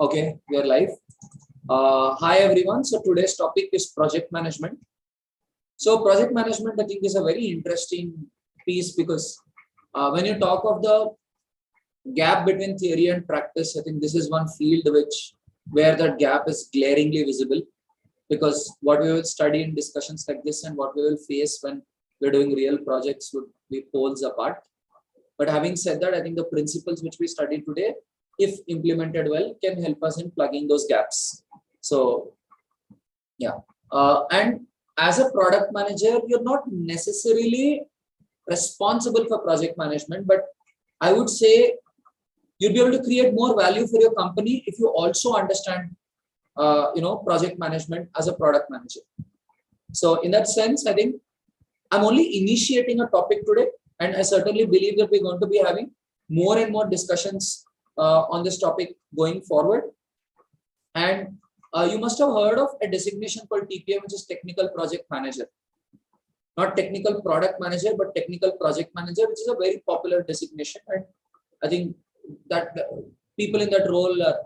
Okay, we are live. Hi everyone. So today's topic is project management. So project management, I think, is a very interesting piece because when you talk of the gap between theory and practice, I think this is one field where that gap is glaringly visible, because what we will study in discussions like this and what we will face when we're doing real projects would be poles apart. But having said that, I think the principles which we study today, if implemented well, can help us in plugging those gaps. So, yeah. And as a product manager, you're not necessarily responsible for project management, but I would say you'll be able to create more value for your company if you also understand, project management as a product manager. So in that sense, I think I'm only initiating a topic today, and I certainly believe that we're going to be having more and more discussions on this topic going forward. And you must have heard of a designation called TPM, which is Technical Project Manager. Not Technical Product Manager, but Technical Project Manager, which is a very popular designation. And I think that people in that role are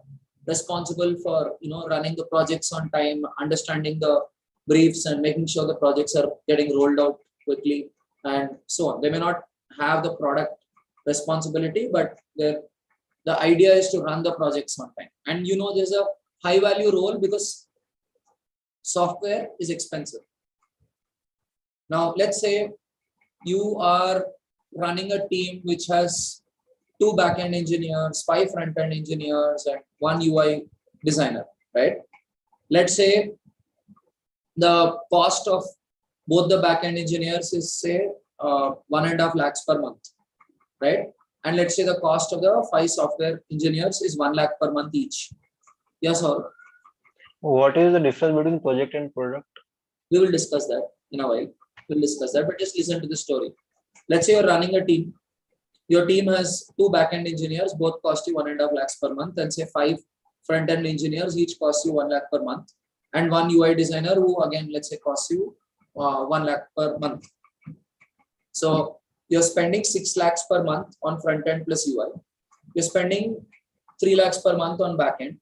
responsible for running the projects on time, understanding the briefs, and making sure the projects are getting rolled out quickly, and so on. They may not have the product responsibility, but the idea is to run the projects on time. And there's a high value role because software is expensive. Now, let's say you are running a team which has 2 backend engineers, 5 front-end engineers, and 1 UI designer, right? Let's say the cost of both the backend engineers is, say, 1.5 lakhs per month, right? And let's say the cost of the 5 software engineers is 1 lakh per month each. Yes, or what is the difference between project and product? We will discuss that in a while. We'll discuss that, but just listen to the story. Let's say you're running a team. Your team has 2 backend engineers, both cost you 1.5 lakhs per month, and say 5 front-end engineers, each cost you 1 lakh per month, and 1 UI designer who, again, let's say costs you 1 lakh per month. So you're spending 6 lakhs per month on front-end plus UI. You're spending 3 lakhs per month on backend,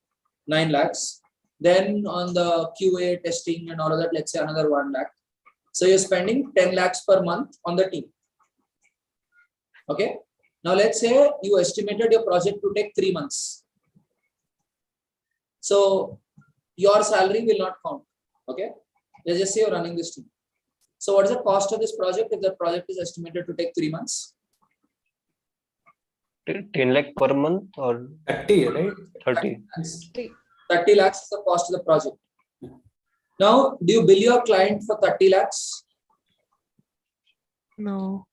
9 lakhs. Then on the QA testing and all of that, let's say another 1 lakh. So you're spending 10 lakhs per month on the team. Okay. Now let's say you estimated your project to take 3 months. So your salary will not count. Okay. Let's just say you're running this team. So what is the cost of this project if the project is estimated to take 3 months? 10 lakh per month or 30, right? 30. 30 lakhs is the cost of the project. Now, do you bill your client for 30 lakhs? No.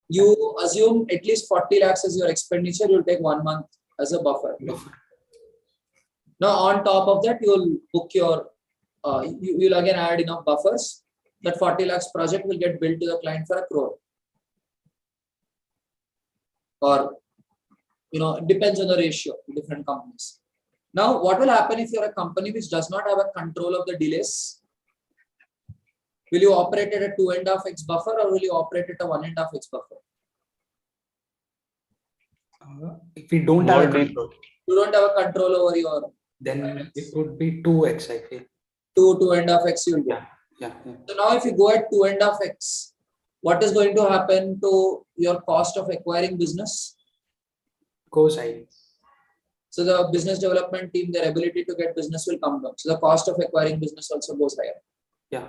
You assume at least 40 lakhs as your expenditure. You'll take 1 month as a buffer. Now, on top of that, you'll book your, you'll again add enough buffers. That 40 lakhs project will get billed to the client for 1 crore. Or, it depends on the ratio of different companies. Now, what will happen if you're a company which does not have a control of the delays? Will you operate at a 2.5x buffer, or will you operate at a 1.5x buffer? If we don't have a control, you don't have a control over your, then it would be 2x, I feel. 2.5x you'll go. Yeah. So now if you go at 2.5x, what is going to happen to your cost of acquiring business? Goes high. So the business development team, their ability to get business will come down. So the cost of acquiring business also goes higher. Yeah.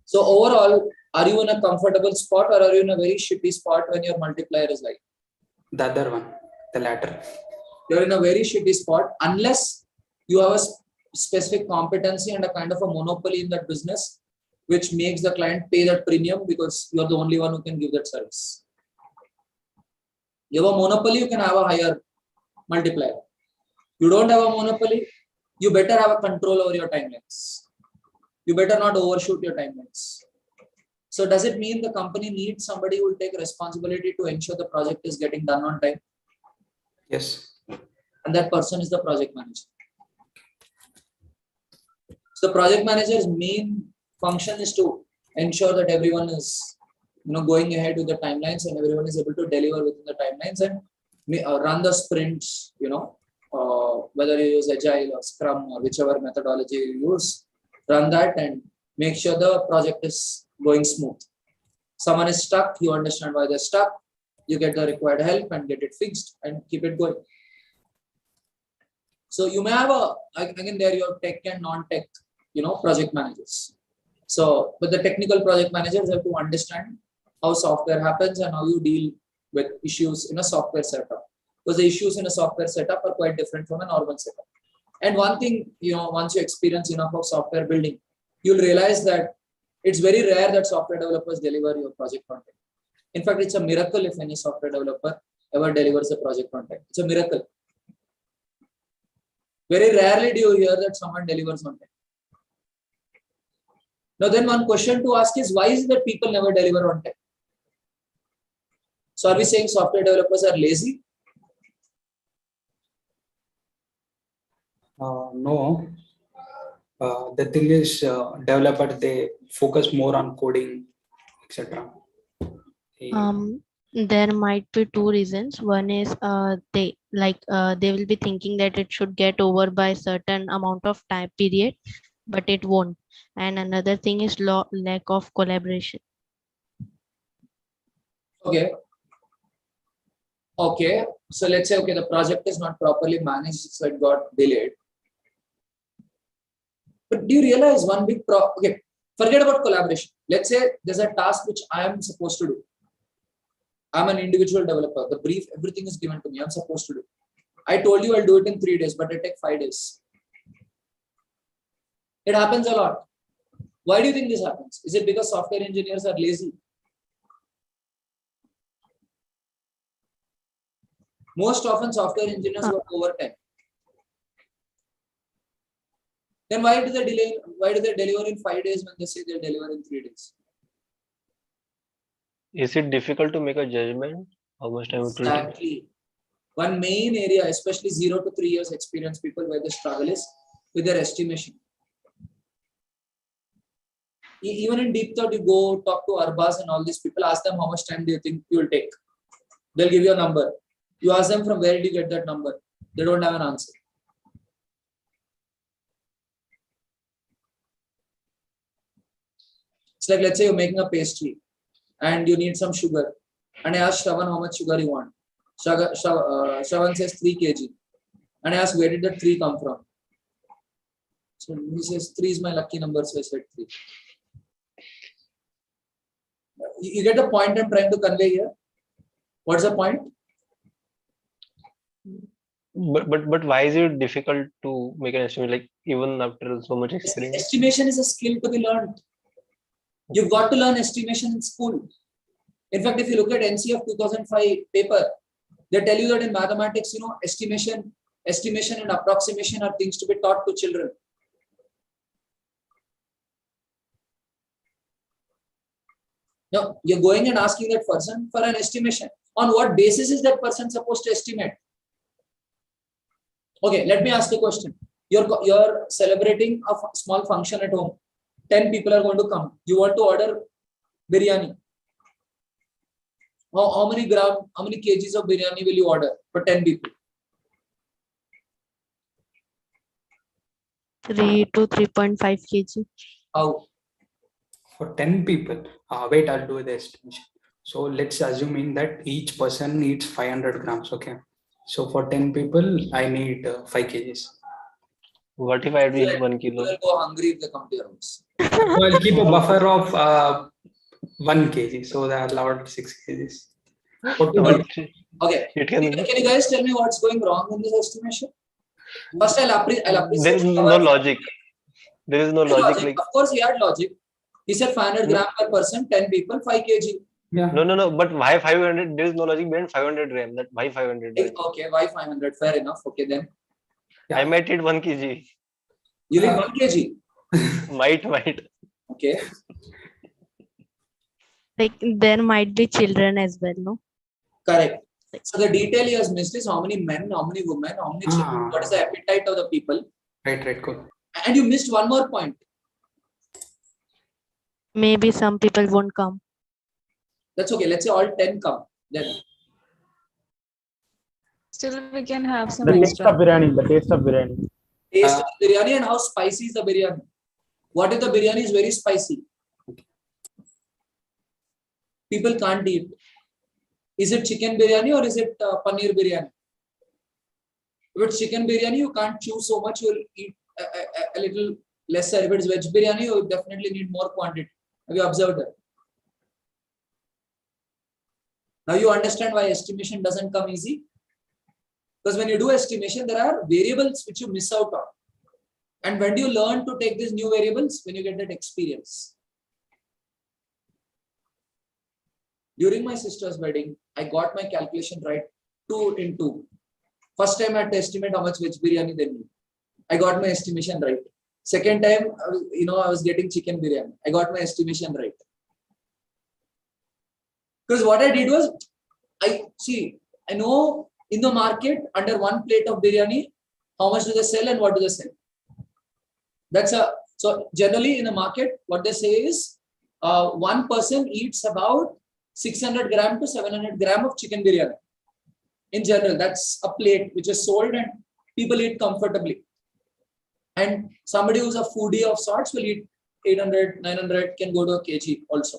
So overall, are you in a comfortable spot, or are you in a very shitty spot when your multiplier is like? The other one, the latter. You're in a very shitty spot unless you have a specific competency and a kind of a monopoly in that business, which makes the client pay that premium because you're the only one who can give that service. You have a monopoly, you can have a higher multiplier. You don't have a monopoly, you better have a control over your timelines. You better not overshoot your timelines. So does it mean the company needs somebody who will take responsibility to ensure the project is getting done on time? Yes. And that person is the project manager. So the project manager's main function is to ensure that everyone is going ahead with the timelines and everyone is able to deliver within the timelines and run the sprints whether you use Agile or Scrum or whichever methodology you use, run that and make sure the project is going smooth. Someone is stuck, you understand why they're stuck, you get the required help and get it fixed and keep it going. So you may have again there your tech and non-tech, project managers. So, but the technical project managers have to understand how software happens and how you deal with issues in a software setup. Because the issues in a software setup are quite different from a normal setup. And one thing, once you experience enough of software building, you'll realize that it's very rare that software developers deliver your project on time. In fact, it's a miracle if any software developer ever delivers a project on time. It's a miracle. Very rarely do you hear that someone delivers on time. Now, then one question to ask is, why is it that people never deliver on time? So are we saying software developers are lazy? No. The thing is, developers, they focus more on coding, etc. There might be two reasons. One is they will be thinking that it should get over by a certain amount of time period, but it won't. And another thing is lack of collaboration. Okay. So let's say, the project is not properly managed, so it got delayed. But do you realize one big forget about collaboration. Let's say there's a task which I am supposed to do. I'm an individual developer. The brief, everything is given to me. I'm supposed to do. I told you I'll do it in 3 days, but it takes 5 days. It happens a lot. Why do you think this happens? Is it because software engineers are lazy? Most often software engineers work overtime. Then why do they delay? Why do they deliver in 5 days when they say they'll deliver in 3 days? Is it difficult to make a judgment? How much time it will take? Exactly. One main area, especially 0 to 3 years experience people, where the struggle is with their estimation. Even in deep thought, you go talk to Arbas and all these people, ask them how much time do you think you will take. They'll give you a number. You ask them from where did you get that number? They don't have an answer. It's like, let's say you're making a pastry and you need some sugar. And I ask Shravan how much sugar you want. Shravan says 3 kg. And I ask, where did that 3 come from? So he says 3 is my lucky number, so I said 3. You get the point I'm trying to convey here? What's the point? But why is it difficult to make an estimate, like even after so much experience? Estimation is a skill to be learned. You've got to learn estimation in school. In fact, if you look at NCF 2005 paper, they tell you that in mathematics, estimation and approximation are things to be taught to children. Now, you're going and asking that person for an estimation. On what basis is that person supposed to estimate? Okay, let me ask you a question. You're celebrating a small function at home. 10 people are going to come. You want to order biryani. How many kgs of biryani will you order for 10 people? 3 to 3.5 kg. How? For 10 people, wait, I'll do the estimation. So let's assume in that each person needs 500 grams. Okay. So for 10 people, I need 5 kgs. What if I eat 1 People kilo? will go hungry if they come to your house. So I'll keep a buffer of 1 kg. So they're allowed 6 kgs. Okay. It Can you guys tell me what's going wrong in this estimation? First, I'll appreciate. There is no logic. There is no logic. Like, of course, he had logic. He said 500 grams per person, 10 people, 5 kg. Yeah. No. But why 500? There is no logic behind 500 grams. That why 500? Okay, why 500? Fair enough. Okay, then. Yeah. I might eat 1 kg. You need 1 kg. Might. Okay. Like there might be children as well, no? Correct. So the detail he has missed is how many men, how many women, how many children, what is the appetite of the people. Right, cool. And you missed one more point. Maybe some people won't come. That's okay. Let's say all 10 come. Then Still, we can have some The taste extra. of biryani. The taste of biryani. Taste of biryani and how spicy is the biryani. What if the biryani is very spicy? People can't eat. Is it chicken biryani or is it paneer biryani? If it's chicken biryani, you can't chew so much. You'll eat a little lesser. If it's veg biryani, you definitely need more quantity. Have you observed that? Now you understand why estimation doesn't come easy. Because when you do estimation, there are variables which you miss out on. And when do you learn to take these new variables? When you get that experience. During my sister's wedding, I got my calculation right 2 in 2. First time I had to estimate how much veg biryani they need. I got my estimation right. Second time, I was getting chicken biryani. I got my estimation right. Because what I did was, I know in the market under one plate of biryani, how much do they sell and what do they sell? So generally in the market, what they say is one person eats about 600 gram to 700 gram of chicken biryani. In general, that's a plate which is sold and people eat comfortably. And somebody who's a foodie of sorts will eat 800, 900, can go to a kg also.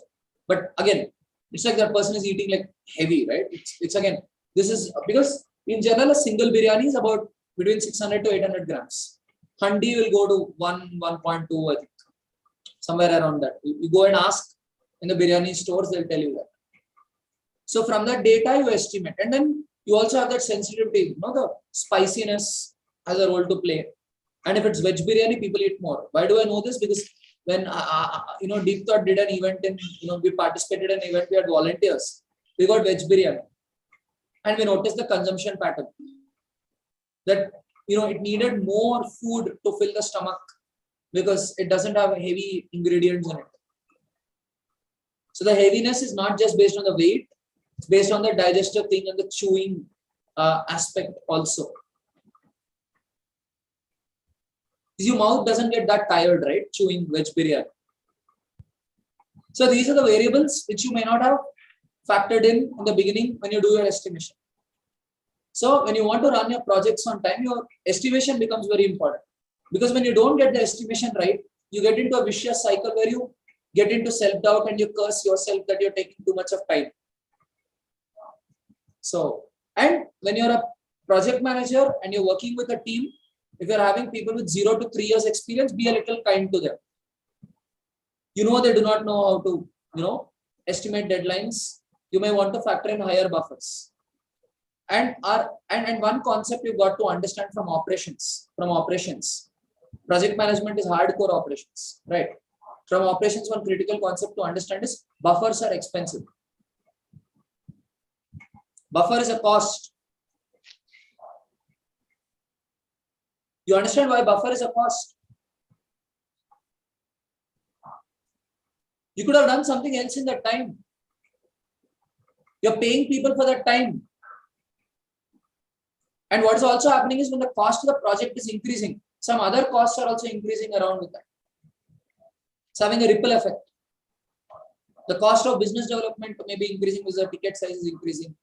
But again, it's like that person is eating like heavy, right? It's again, this is because in general, a single biryani is about between 600 to 800 grams. Handi will go to 1.2, I think, somewhere around that. You go and ask in the biryani stores, they'll tell you that. So from that data, you estimate. And then you also have that sensitivity, the spiciness has a role to play. And if it's veg biryani, people eat more. Why do I know this? Because when Deep Thought did an event in, we participated in an event, we had volunteers. We got veg biryani. And we noticed the consumption pattern. That, it needed more food to fill the stomach because it doesn't have heavy ingredients in it. So the heaviness is not just based on the weight, it's based on the digestive thing and the chewing aspect also. Your mouth doesn't get that tired, right? Chewing veg biryani. So these are the variables which you may not have factored in the beginning when you do your estimation. So when you want to run your projects on time, your estimation becomes very important. Because when you don't get the estimation right, you get into a vicious cycle where you get into self-doubt and you curse yourself that you're taking too much of time. So, and when you're a project manager and you're working with a team, if you're having people with 0 to 3 years experience, be a little kind to them. They do not know how to, estimate deadlines. You may want to factor in higher buffers. And one concept you've got to understand from operations. Project management is hardcore operations, right? From operations, one critical concept to understand is buffers are expensive. Buffer is a cost. You understand why buffer is a cost? You could have done something else in that time. You're paying people for that time. And what is also happening is when the cost of the project is increasing, some other costs are also increasing around with that. It's having a ripple effect. The cost of business development may be increasing because the ticket size is increasing.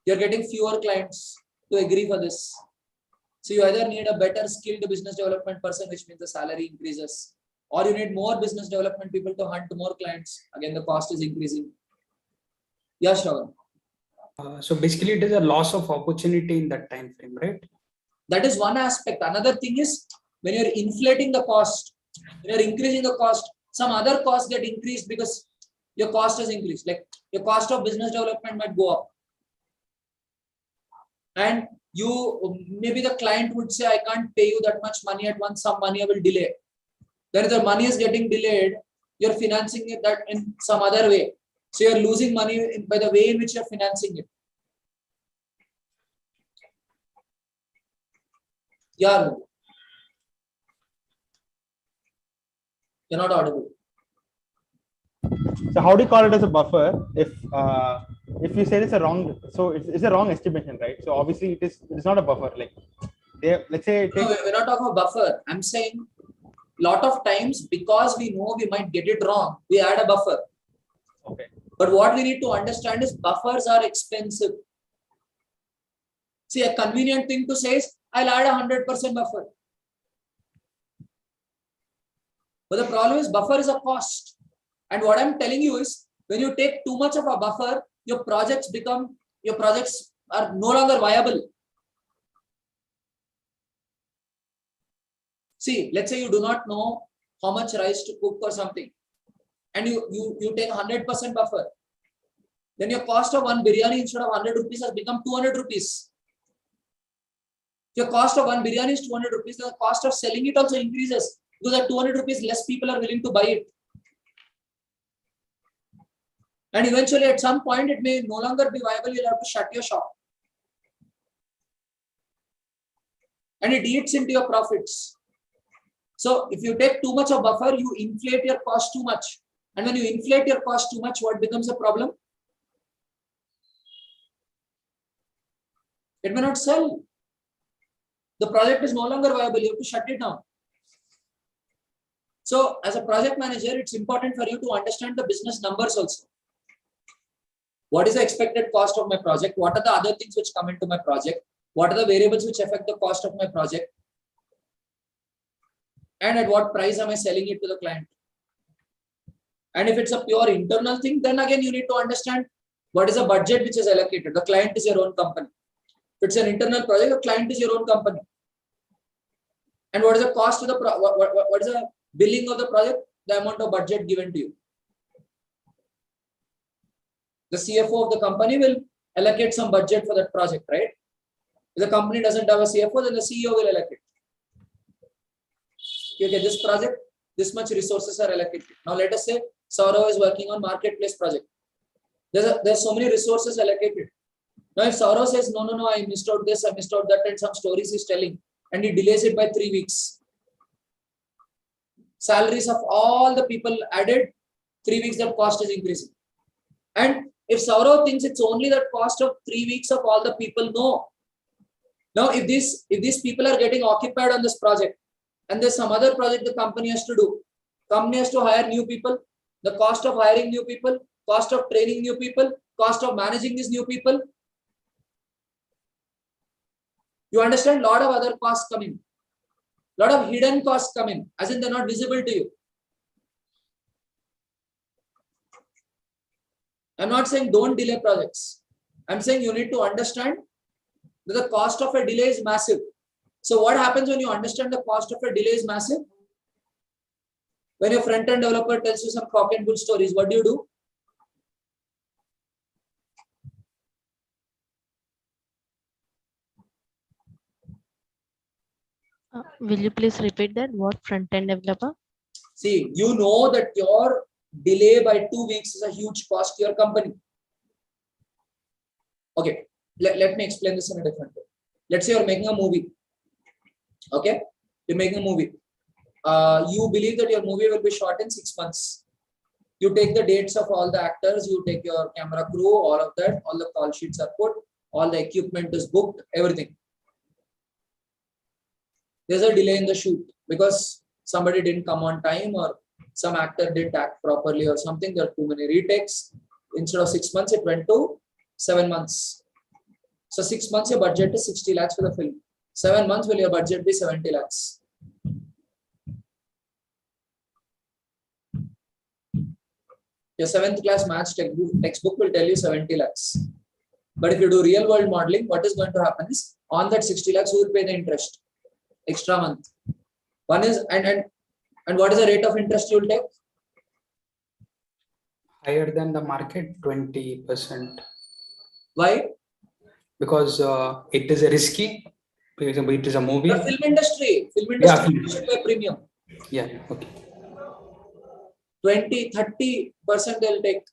You're getting fewer clients to agree for this. So you either need a better skilled business development person, which means the salary increases, or you need more business development people to hunt more clients. Again, the cost is increasing. Yeah, Shravan. So basically, it is a loss of opportunity in that time frame, right? That is one aspect. Another thing is when you're inflating the cost, when you're increasing the cost, some other costs get increased because your cost has increased. Like your cost of business development might go up. And maybe the client would say, I can't pay you that much money at once, some money I will delay. Then if the money is getting delayed, you're financing it that in some other way. So you're losing money by the way in which you're financing it. Yeah. You're not audible. So how do you call it as a buffer if you say it's a wrong, so it's a wrong estimation, right? So obviously it's not a buffer. Like let's say No, we're not talking about buffer. I'm saying a lot of times because we know we might get it wrong, we add a buffer. Okay. But what we need to understand is buffers are expensive. See, a convenient thing to say is, I'll add 100% buffer. But the problem is buffer is a cost. And what I'm telling you is, when you take too much of a buffer, your projects are no longer viable. See, let's say you do not know how much rice to cook or something, and you take 100% buffer. Then your cost of one biryani instead of 100 rupees has become 200 rupees. If your cost of one biryani is 200 rupees, then the cost of selling it also increases, because at 200 rupees, less people are willing to buy it. And eventually, at some point, it may no longer be viable. You'll have to shut your shop. And it eats into your profits. So if you take too much of buffer, you inflate your cost too much. And when you inflate your cost too much, what becomes a problem? It may not sell. The project is no longer viable. You have to shut it down. So as a project manager, it's important for you to understand the business numbers also. What is the expected cost of my project? What are the other things which come into my project? What are the variables which affect the cost of my project? And at what price am I selling it to the client? And if it's a pure internal thing, then again, you need to understand what is the budget which is allocated. The client is your own company. If it's an internal project, the client is your own company. And what is the cost of the what is the billing of the project? The amount of budget given to you. The CFO of the company will allocate some budget for that project, right? If the company doesn't have a CFO, then the CEO will allocate. Okay, this project, this much resources are allocated. Now let us say Saurav is working on marketplace project. There's so many resources allocated. Now if Saurav says, no, I missed out this, I missed out that, and some stories he's telling, and he delays it by 3 weeks. Salaries of all the people added, 3 weeks, that cost is increasing. And if Saurav thinks it's only the cost of 3 weeks of all the people, no. Now, if these people are getting occupied on this project, and there's some other project the company has to do, company has to hire new people, the cost of hiring new people, cost of training new people, cost of managing these new people. You understand, a lot of other costs come in. A lot of hidden costs come in, as in they're not visible to you. I'm not saying don't delay projects. I'm saying you need to understand that the cost of a delay is massive. So what happens when you understand the cost of a delay is massive? When your front-end developer tells you some cock and bull stories, what do? Will you please repeat that? What front-end developer? See, you know that your delay by 2 weeks is a huge cost to your company. Okay, let me explain this in a different way. Let's say you're making a movie. Okay, you're making a movie. You believe that your movie will be shot in 6 months. You take the dates of all the actors, you take your camera crew, all of that, all the call sheets are put, all the equipment is booked, everything. There's a delay in the shoot because somebody didn't come on time, or some actor didn't act properly, or something. There are too many retakes. Instead of 6 months, it went to 7 months. So 6 months, your budget is 60 lakhs for the film. 7 months, will your budget be 70 lakhs? Your 7th class maths textbook will tell you 70 lakhs. But if you do real world modeling, what is going to happen is, on that 60 lakhs, who will pay the interest? Extra month. One is, and what is the rate of interest you will take? Higher than the market, 20%. Why? Because it is a risky. For example, it is a movie. The film industry Yeah. should pay premium. Yeah. Okay. 20-30% they'll take.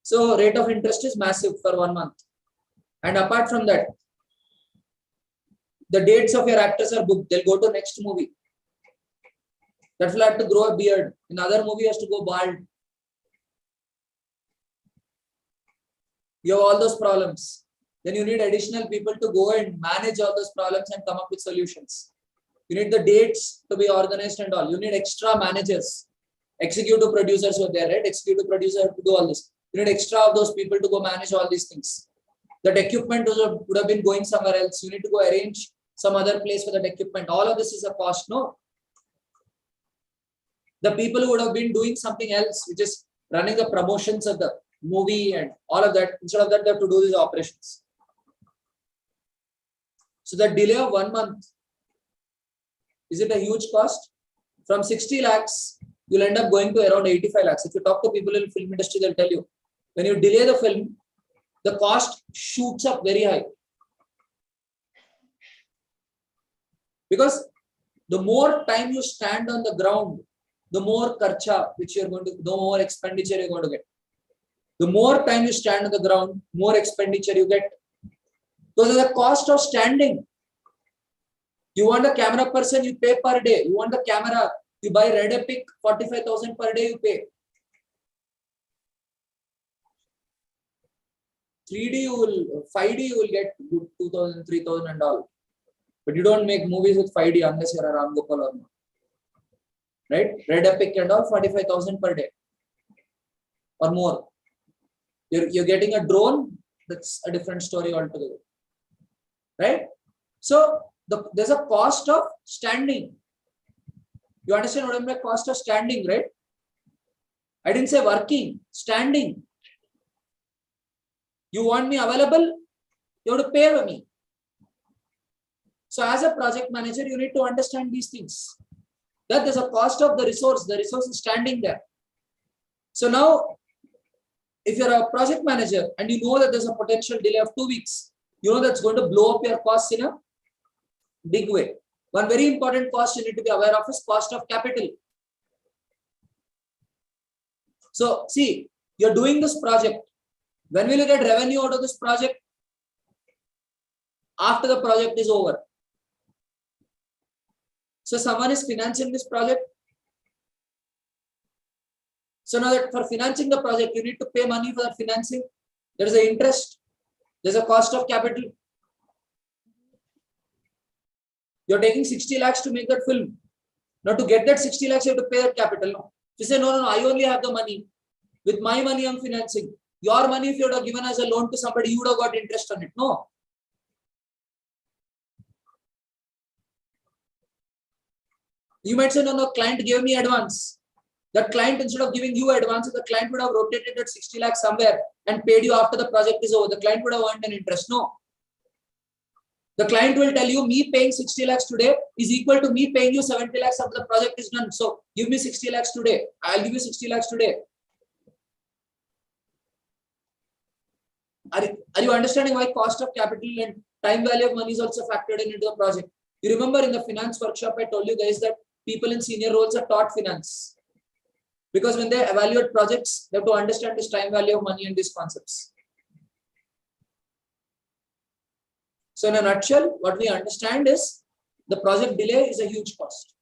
So rate of interest is massive for 1 month. And apart from that, the dates of your actors are booked. They'll go to next movie. That will have to grow a beard. Another movie has to go bald. You have all those problems. Then you need additional people to go and manage all those problems and come up with solutions. You need the dates to be organized and all. You need extra managers. Executive producers were there, right? Executive producer have to do all this. You need extra of those people to go manage all these things. That equipment would have been going somewhere else. You need to go arrange some other place for that equipment. All of this is a cost, no? The people who would have been doing something else, which is running the promotions of the movie and all of that, instead of that, they have to do these operations. So the delay of 1 month, is it a huge cost? From 60 lakhs, you'll end up going to around 85 lakhs. If you talk to people in the film industry, they'll tell you, when you delay the film, the cost shoots up very high. Because the more time you stand on the ground, the more karcha, which you're going to, the more expenditure you're going to get. The more time you stand on the ground, more expenditure you get. Those are the cost of standing. You want a camera person, you pay per day. You want the camera, you buy Red Epic, 45,000 per day you pay. 3D you will, 5D you will get good 2,000, 3,000 and all. But you don't make movies with 5D unless you're a Ram Gopal or not. Right? Red Epic and all, 45,000 per day or more. You're getting a drone, that's a different story altogether. Right? So there's a cost of standing. You understand what I mean by cost of standing, right? I didn't say working, standing. You want me available, you have to pay for me. So as a project manager, you need to understand these things. That there's a cost of the resource is standing there. So now, if you're a project manager and you know that there's a potential delay of 2 weeks, you know that's going to blow up your costs in a big way. One very important cost you need to be aware of is cost of capital. So see, you're doing this project. When will you get revenue out of this project? After the project is over. So someone is financing this project. So now that for financing the project, you need to pay money for that financing. There is an interest. There's a cost of capital. You're taking 60 lakhs to make that film. Now to get that 60 lakhs, you have to pay that capital. You say, no, I only have the money. With my money, I'm financing. Your money, if you would have given as a loan to somebody, you would have got interest on it. No. You might say, no, client gave me advance. That client, instead of giving you advance, the client would have rotated that 60 lakhs somewhere and paid you after the project is over. The client would have earned an interest. No. The client will tell you, me paying 60 lakhs today is equal to me paying you 70 lakhs after the project is done. So give me 60 lakhs today. I'll give you 60 lakhs today. Are you understanding why cost of capital and time value of money is also factored into the project? You remember in the finance workshop, I told you guys that people in senior roles are taught finance. Because when they evaluate projects, they have to understand this time value of money and these concepts. So in a nutshell, what we understand is the project delay is a huge cost.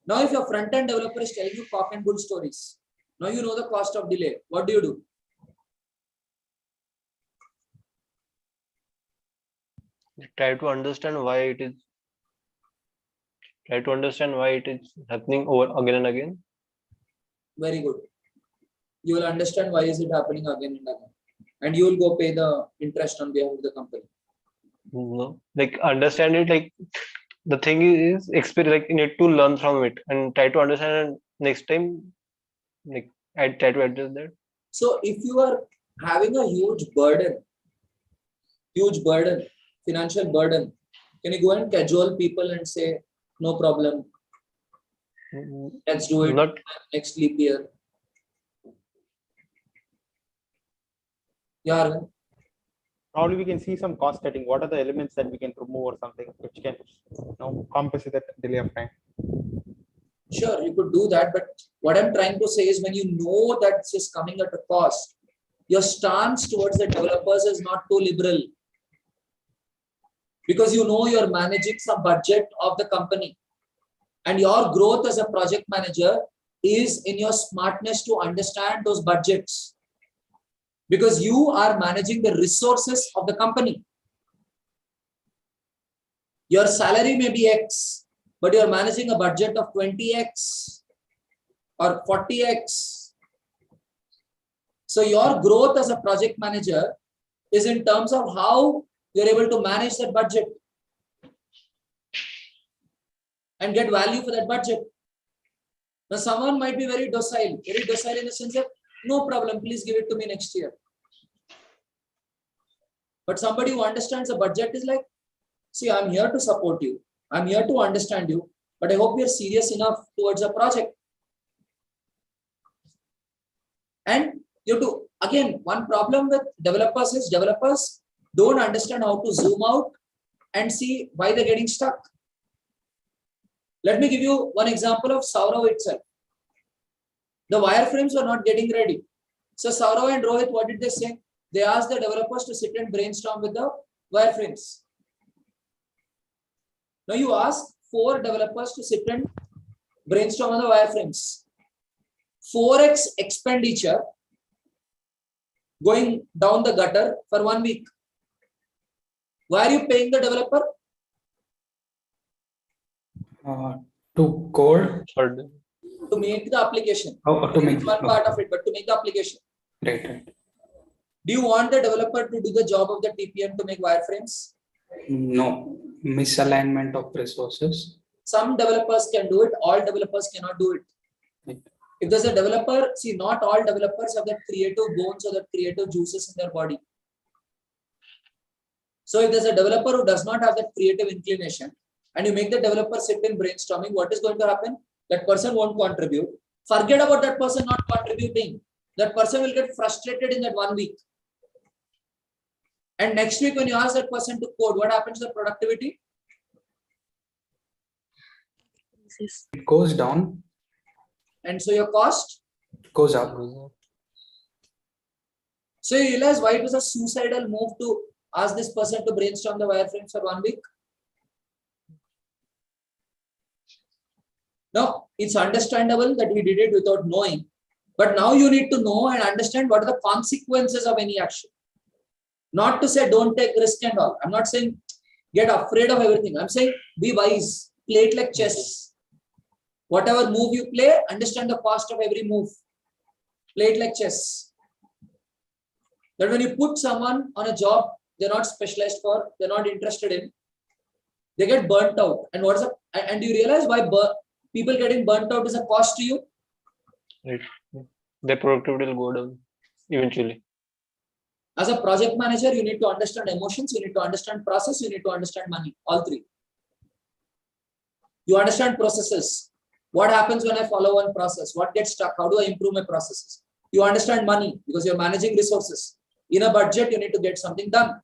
Now, if your front-end developer is telling you cock and bull stories, now you know the cost of delay. What do? Try to understand why it is. Try to understand why it is happening over again and again. Very good. You will understand why is it happening again and again. And you will go pay the interest on behalf of the company. No, like understand it. Like the thing is, experience. Like you need to learn from it and try to understand. And next time, like I try to adjust that. So if you are having a huge burden, financial burden, can you go and cajole people and say, no problem, let's do it next leap year? Yeah. Probably we can see some cost cutting. What are the elements that we can remove or something which can compensate that delay of time? Sure, you could do that. But what I'm trying to say is when you know that this is coming at a cost, your stance towards the developers is not too liberal. Because you know you're managing some budget of the company. And your growth as a project manager is in your smartness to understand those budgets. Because you are managing the resources of the company. Your salary may be X, but you're managing a budget of 20X or 40X. So your growth as a project manager is in terms of how you're able to manage that budget and get value for that budget. Now, someone might be very docile in the sense that, no problem, please give it to me next year. But somebody who understands the budget is like, see, I'm here to support you. I'm here to understand you, but I hope you're serious enough towards the project. And you have to, again, one problem with developers is developers don't understand how to zoom out and see why they're getting stuck. Let me give you one example of Saurav itself. The wireframes were not getting ready. So Saurav and Rohit, what did they say? They asked the developers to sit and brainstorm with the wireframes. Now you ask 4 developers to sit and brainstorm on the wireframes. 4x expenditure going down the gutter for 1 week. Why are you paying the developer? To code. To make the application. To make one part of it, but to make the application. Right. Do you want the developer to do the job of the TPM to make wireframes? No. Misalignment of resources. Some developers can do it. All developers cannot do it. Right. If there's a developer, see, not all developers have that creative bones or that creative juices in their body. So if there's a developer who does not have that creative inclination, and you make the developer sit in brainstorming, what is going to happen? That person won't contribute. Forget about that person not contributing. That person will get frustrated in that 1 week. And next week, when you ask that person to code, what happens to the productivity? It goes down. And so your cost goes up. So you realize why it was a suicidal move to ask this person to brainstorm the wireframes for 1 week? Now, it's understandable that he did it without knowing, but now you need to know and understand what are the consequences of any action. Not to say don't take risk and all. I'm not saying get afraid of everything. I'm saying be wise, play it like chess. Whatever move you play, understand the cost of every move. Play it like chess. That when you put someone on a job they're not specialized for, they're not interested in, they get burnt out. And do you realize why people getting burnt out is a cost to you? Right. Their productivity will go down eventually. As a project manager, you need to understand emotions, you need to understand process, you need to understand money, all 3. You understand processes. What happens when I follow one process? What gets stuck? How do I improve my processes? You understand money because you're managing resources. In a budget, you need to get something done.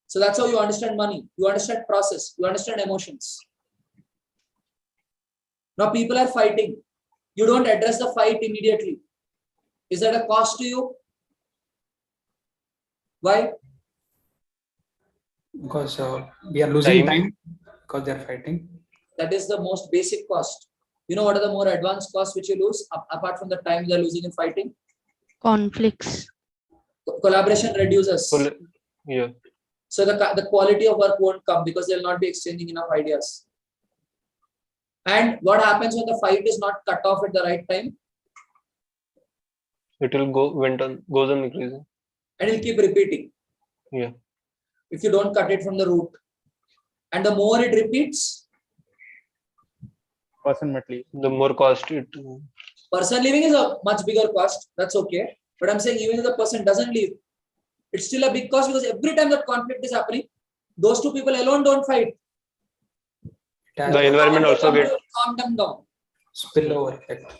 So that's how you understand money. You understand process. You understand emotions. Now people are fighting. You don't address the fight immediately. Is that a cost to you? Why? Because we are losing time because they are fighting. That is the most basic cost. You know what are the more advanced costs which you lose apart from the time they are losing in fighting? Conflicts. Collaboration reduces. Yeah. So the quality of work won't come because they'll not be exchanging enough ideas. And what happens when the fight is not cut off at the right time? It will goes on increasing. And it'll keep repeating. Yeah. If you don't cut it from the root. And the more it repeats, person might leave. The more cost it. Person leaving is a much bigger cost. That's okay. But I'm saying even if the person doesn't leave, it's still a big cost because every time that conflict is happening, those 2 people alone don't fight. The environment also gets calm them down. Spillover effect.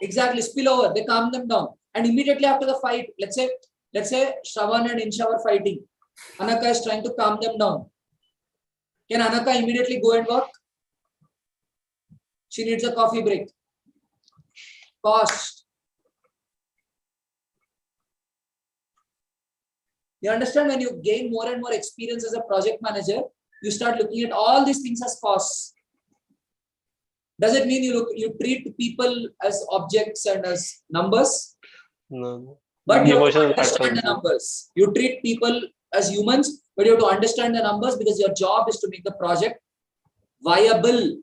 Exactly, spillover. They calm them down. And immediately after the fight, let's say Shravan and Insha are fighting. Anaka is trying to calm them down. Can Anaka immediately go and work? She needs a coffee break. Cost. You understand, when you gain more and more experience as a project manager, you start looking at all these things as costs. Does it mean you treat people as objects and as numbers? no. But you have to Emotional understand the factor. numbers. You treat people as humans, but you have to understand the numbers because your job is to make the project viable.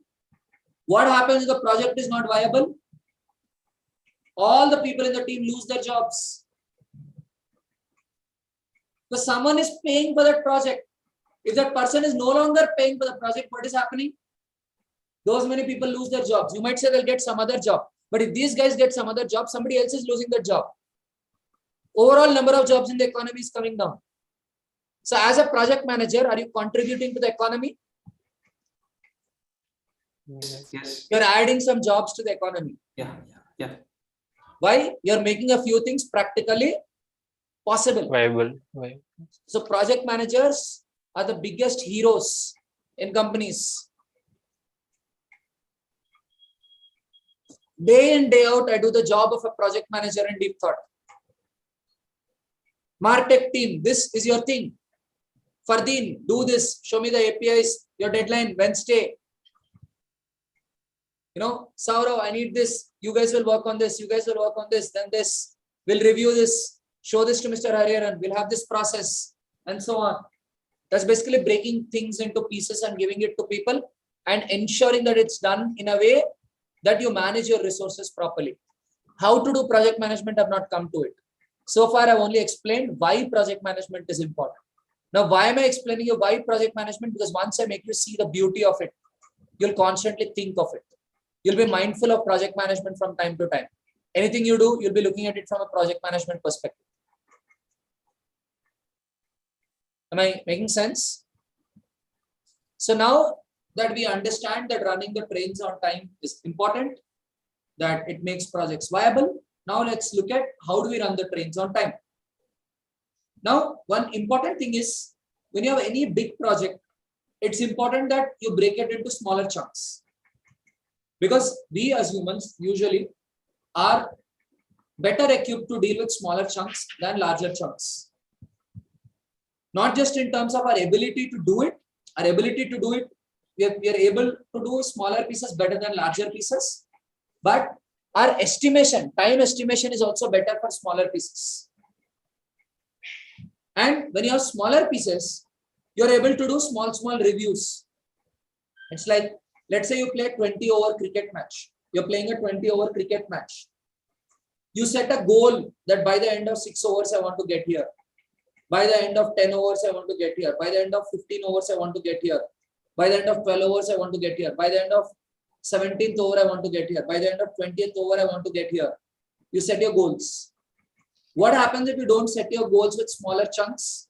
What happens if the project is not viable? All the people in the team lose their jobs. So someone is paying for that project. If that person is no longer paying for the project, what is happening? Those many people lose their jobs. You might say they'll get some other job. But if these guys get some other job, somebody else is losing their job. Overall number of jobs in the economy is coming down. So as a project manager, are you contributing to the economy? Yes. You're adding some jobs to the economy. Yeah. Why? You're making a few things practically possible. Viable. So project managers are the biggest heroes in companies. Day in, day out, I do the job of a project manager in Deep Thought. Martech team, this is your thing. Fardeen, do this. Show me the APIs. Your deadline, Wednesday. Saurav, I need this. You guys will work on this. You guys will work on this. Then this. We'll review this. Show this to Mr. Hariharan. We'll have this process and so on. That's basically breaking things into pieces and giving it to people and ensuring that it's done in a way that you manage your resources properly. How to do project management, I've not come to it. So far, I've only explained why project management is important. Now, why am I explaining you why project management? Because once I make you see the beauty of it, you'll constantly think of it. You'll be mindful of project management from time to time. Anything you do, you'll be looking at it from a project management perspective. Am I making sense? So now that we understand that running the trains on time is important, that it makes projects viable, now let's look at how do we run the trains on time. Now, one important thing is when you have any big project, it's important that you break it into smaller chunks. Because we as humans usually are better equipped to deal with smaller chunks than larger chunks. Not just in terms of our ability to do it, we are able to do smaller pieces better than larger pieces, but our time estimation is also better for smaller pieces. And when you have smaller pieces, you're able to do small reviews. It's like, let's say you play a 20-over cricket match. You're playing a 20-over cricket match. You set a goal that by the end of 6 overs, I want to get here. By the end of 10 overs, I want to get here. By the end of 15 overs, I want to get here. By the end of 12 overs, I want to get here. By the end of 17th over, I want to get here. By the end of 20th over, I want to get here. You set your goals. What happens if you don't set your goals with smaller chunks?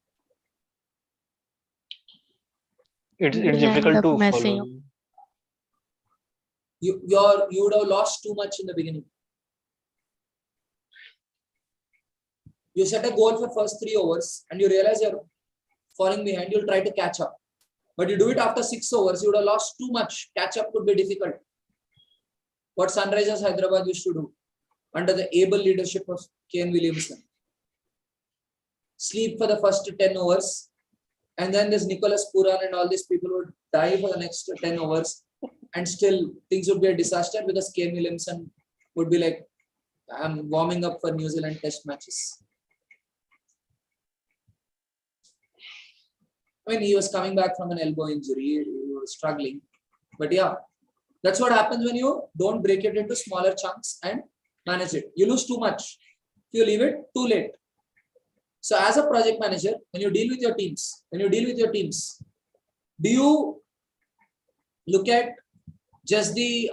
It's You'll end difficult up to messing follow. up. You would have lost too much in the beginning. You set a goal for first 3 overs and you realize you're falling behind, you'll try to catch up. But you do it after 6 overs, you would have lost too much. Catch up could be difficult. What Sunrisers Hyderabad used to do under the able leadership of Kane Williamson. Sleep for the first 10 overs and then this Nicholas Puran and all these people would die for the next 10 overs and still things would be a disaster because Kane Williamson would be like, I'm warming up for New Zealand test matches. I mean, he was coming back from an elbow injury, he was struggling. But yeah, that's what happens when you don't break it into smaller chunks and manage it. You lose too much. If you leave it, too late. So as a project manager, when you deal with your teams, do you look at just the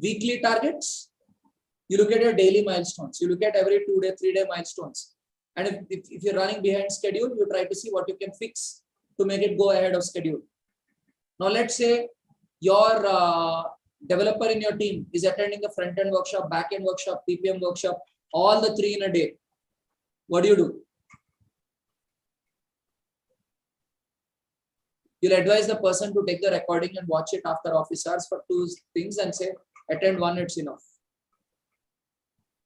weekly targets? You look at your daily milestones. You look at every 2-day, 3-day milestones. And if you're running behind schedule, you try to see what you can fix to make it go ahead of schedule. Now, let's say your developer in your team is attending the front-end workshop, back-end workshop, PPM workshop, all the 3 in a day. What do? You'll advise the person to take the recording and watch it after office hours for 2 things and say, attend 1, it's enough.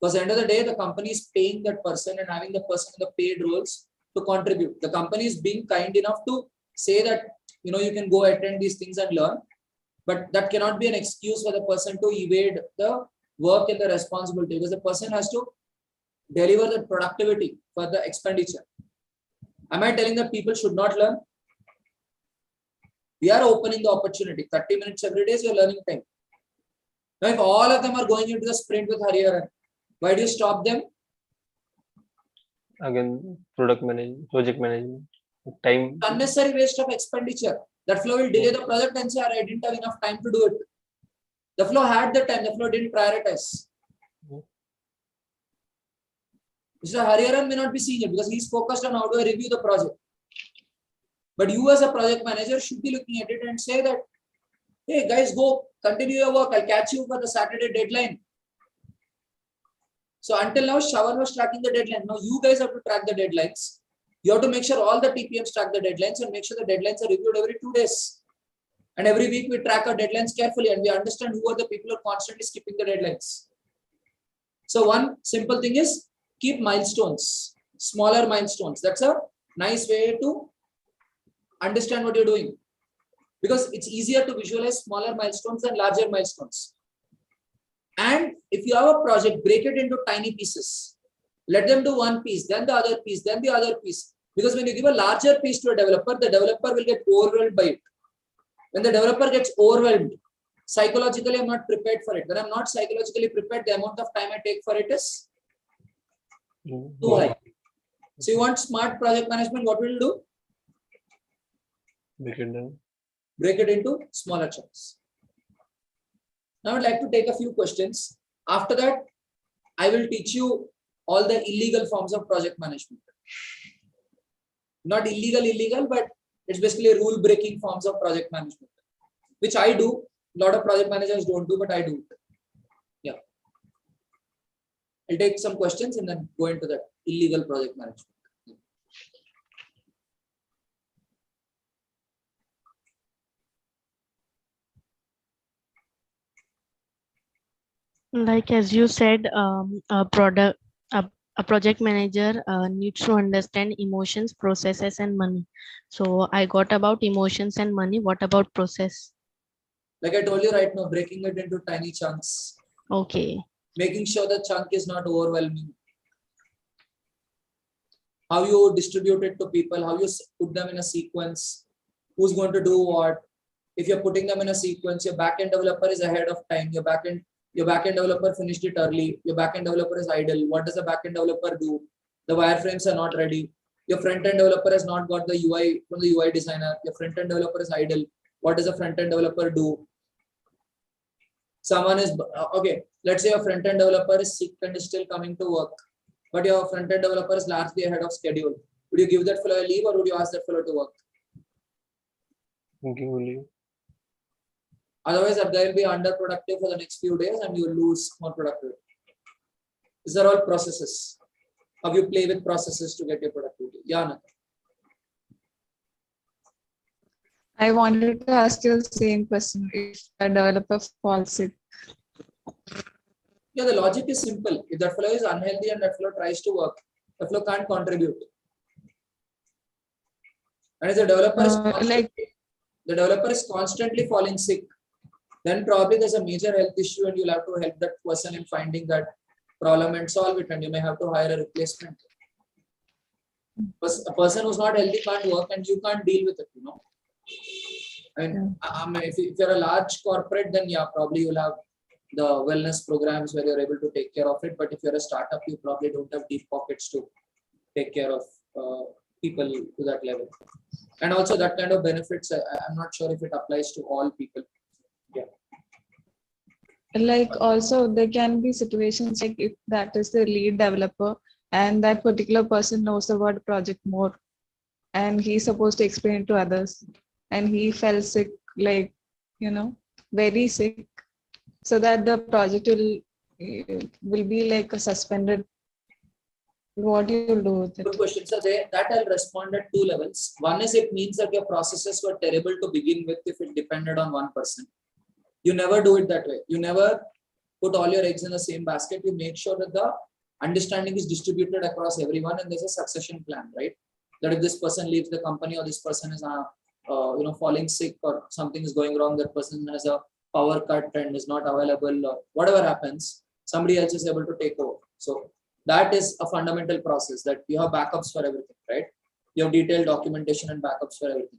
Because at the end of the day, the company is paying that person and having the person in the paid roles to contribute. The company is being kind enough to say that, you can go attend these things and learn. But that cannot be an excuse for the person to evade the work and the responsibility because the person has to deliver the productivity for the expenditure. Am I telling that people should not learn? We are opening the opportunity. 30 minutes every day is your learning time. Now, if all of them are going into the sprint with Hariharan, why do you stop them? again, project management, time. Unnecessary waste of expenditure. That flow will delay the project and say, I didn't have enough time to do it. The flow had the time, the flow didn't prioritize. Mr. Hariharan may not be seeing it because he's focused on how do I review the project. But you as a project manager should be looking at it and say that, hey guys, go continue your work. I'll catch you for the Saturday deadline. So until now, Shravan was tracking the deadline. Now you guys have to track the deadlines. You have to make sure all the TPMs track the deadlines and make sure the deadlines are reviewed every 2 days. And every week we track our deadlines carefully and we understand who are the people who are constantly skipping the deadlines. So one simple thing is keep milestones, smaller milestones. That's a nice way to understand what you're doing. Because it's easier to visualize smaller milestones than larger milestones. And if you have a project, break it into tiny pieces. Let them do one piece, then the other piece, then the other piece. Because when you give a larger piece to a developer, the developer will get overwhelmed by it. When the developer gets overwhelmed, psychologically, I'm not prepared for it. When I'm not psychologically prepared, the amount of time I take for it is too high. So you want smart project management, what will you do? Break it into smaller chunks. Now I'd like to take a few questions. After that, I will teach you all the illegal forms of project management. Not illegal, but it's basically rule-breaking forms of project management, which I do. A lot of project managers don't do, but I do. Yeah. I'll take some questions and then go into that illegal project management. Like as you said, a project manager needs to understand emotions, processes, and money. So I got about emotions and money. What about process? Like I told you right now, breaking it into tiny chunks. Okay. Making sure the chunk is not overwhelming. How you distribute it to people, how you put them in a sequence, who's going to do what. If you're putting them in a sequence, your backend developer is ahead of time. Your backend developer finished it early. Your backend developer is idle. What does the backend developer do? The wireframes are not ready. Your front-end developer has not got the UI from the UI designer. Your front-end developer is idle. What does the front-end developer do? Someone is, okay, let's say your front-end developer is sick and is still coming to work, but your front-end developer is largely ahead of schedule. Would you give that fellow a leave or would you ask that fellow to work? Give a leave. Otherwise, that guy will be underproductive for the next few days and you will lose more productivity. These are all processes. How you play with processes to get your productivity. Yeah, Nata. I wanted to ask you the same question. If a developer falls sick. Yeah, the logic is simple. If that fellow is unhealthy and that fellow tries to work, the fellow can't contribute. And if the developer is constantly falling sick, then probably there's a major health issue and you'll have to help that person in finding that problem and solve it, and you may have to hire a replacement. Because a person who's not healthy can't work and you can't deal with it, you know. And if you're a large corporate, then yeah, probably you'll have the wellness programs where you're able to take care of it. But if you're a startup, you probably don't have deep pockets to take care of people to that level. And also that kind of benefits, I'm not sure if it applies to all people. Yeah. Like also there can be situations like if that is the lead developer and that particular person knows about the project more and he's supposed to explain it to others and he fell sick, like, you know, very sick, so that the project will be like a suspended. What do you do with it? Good question. So that I'll respond at 2 levels. One is it means that your processes were terrible to begin with if it depended on one person. You never do it that way. You never put all your eggs in the same basket. You make sure that the understanding is distributed across everyone and there's a succession plan, right? That if this person leaves the company or this person is falling sick or something is going wrong, that person has a power cut and is not available or whatever happens, somebody else is able to take over. So that is a fundamental process, that you have backups for everything, right? You have detailed documentation and backups for everything.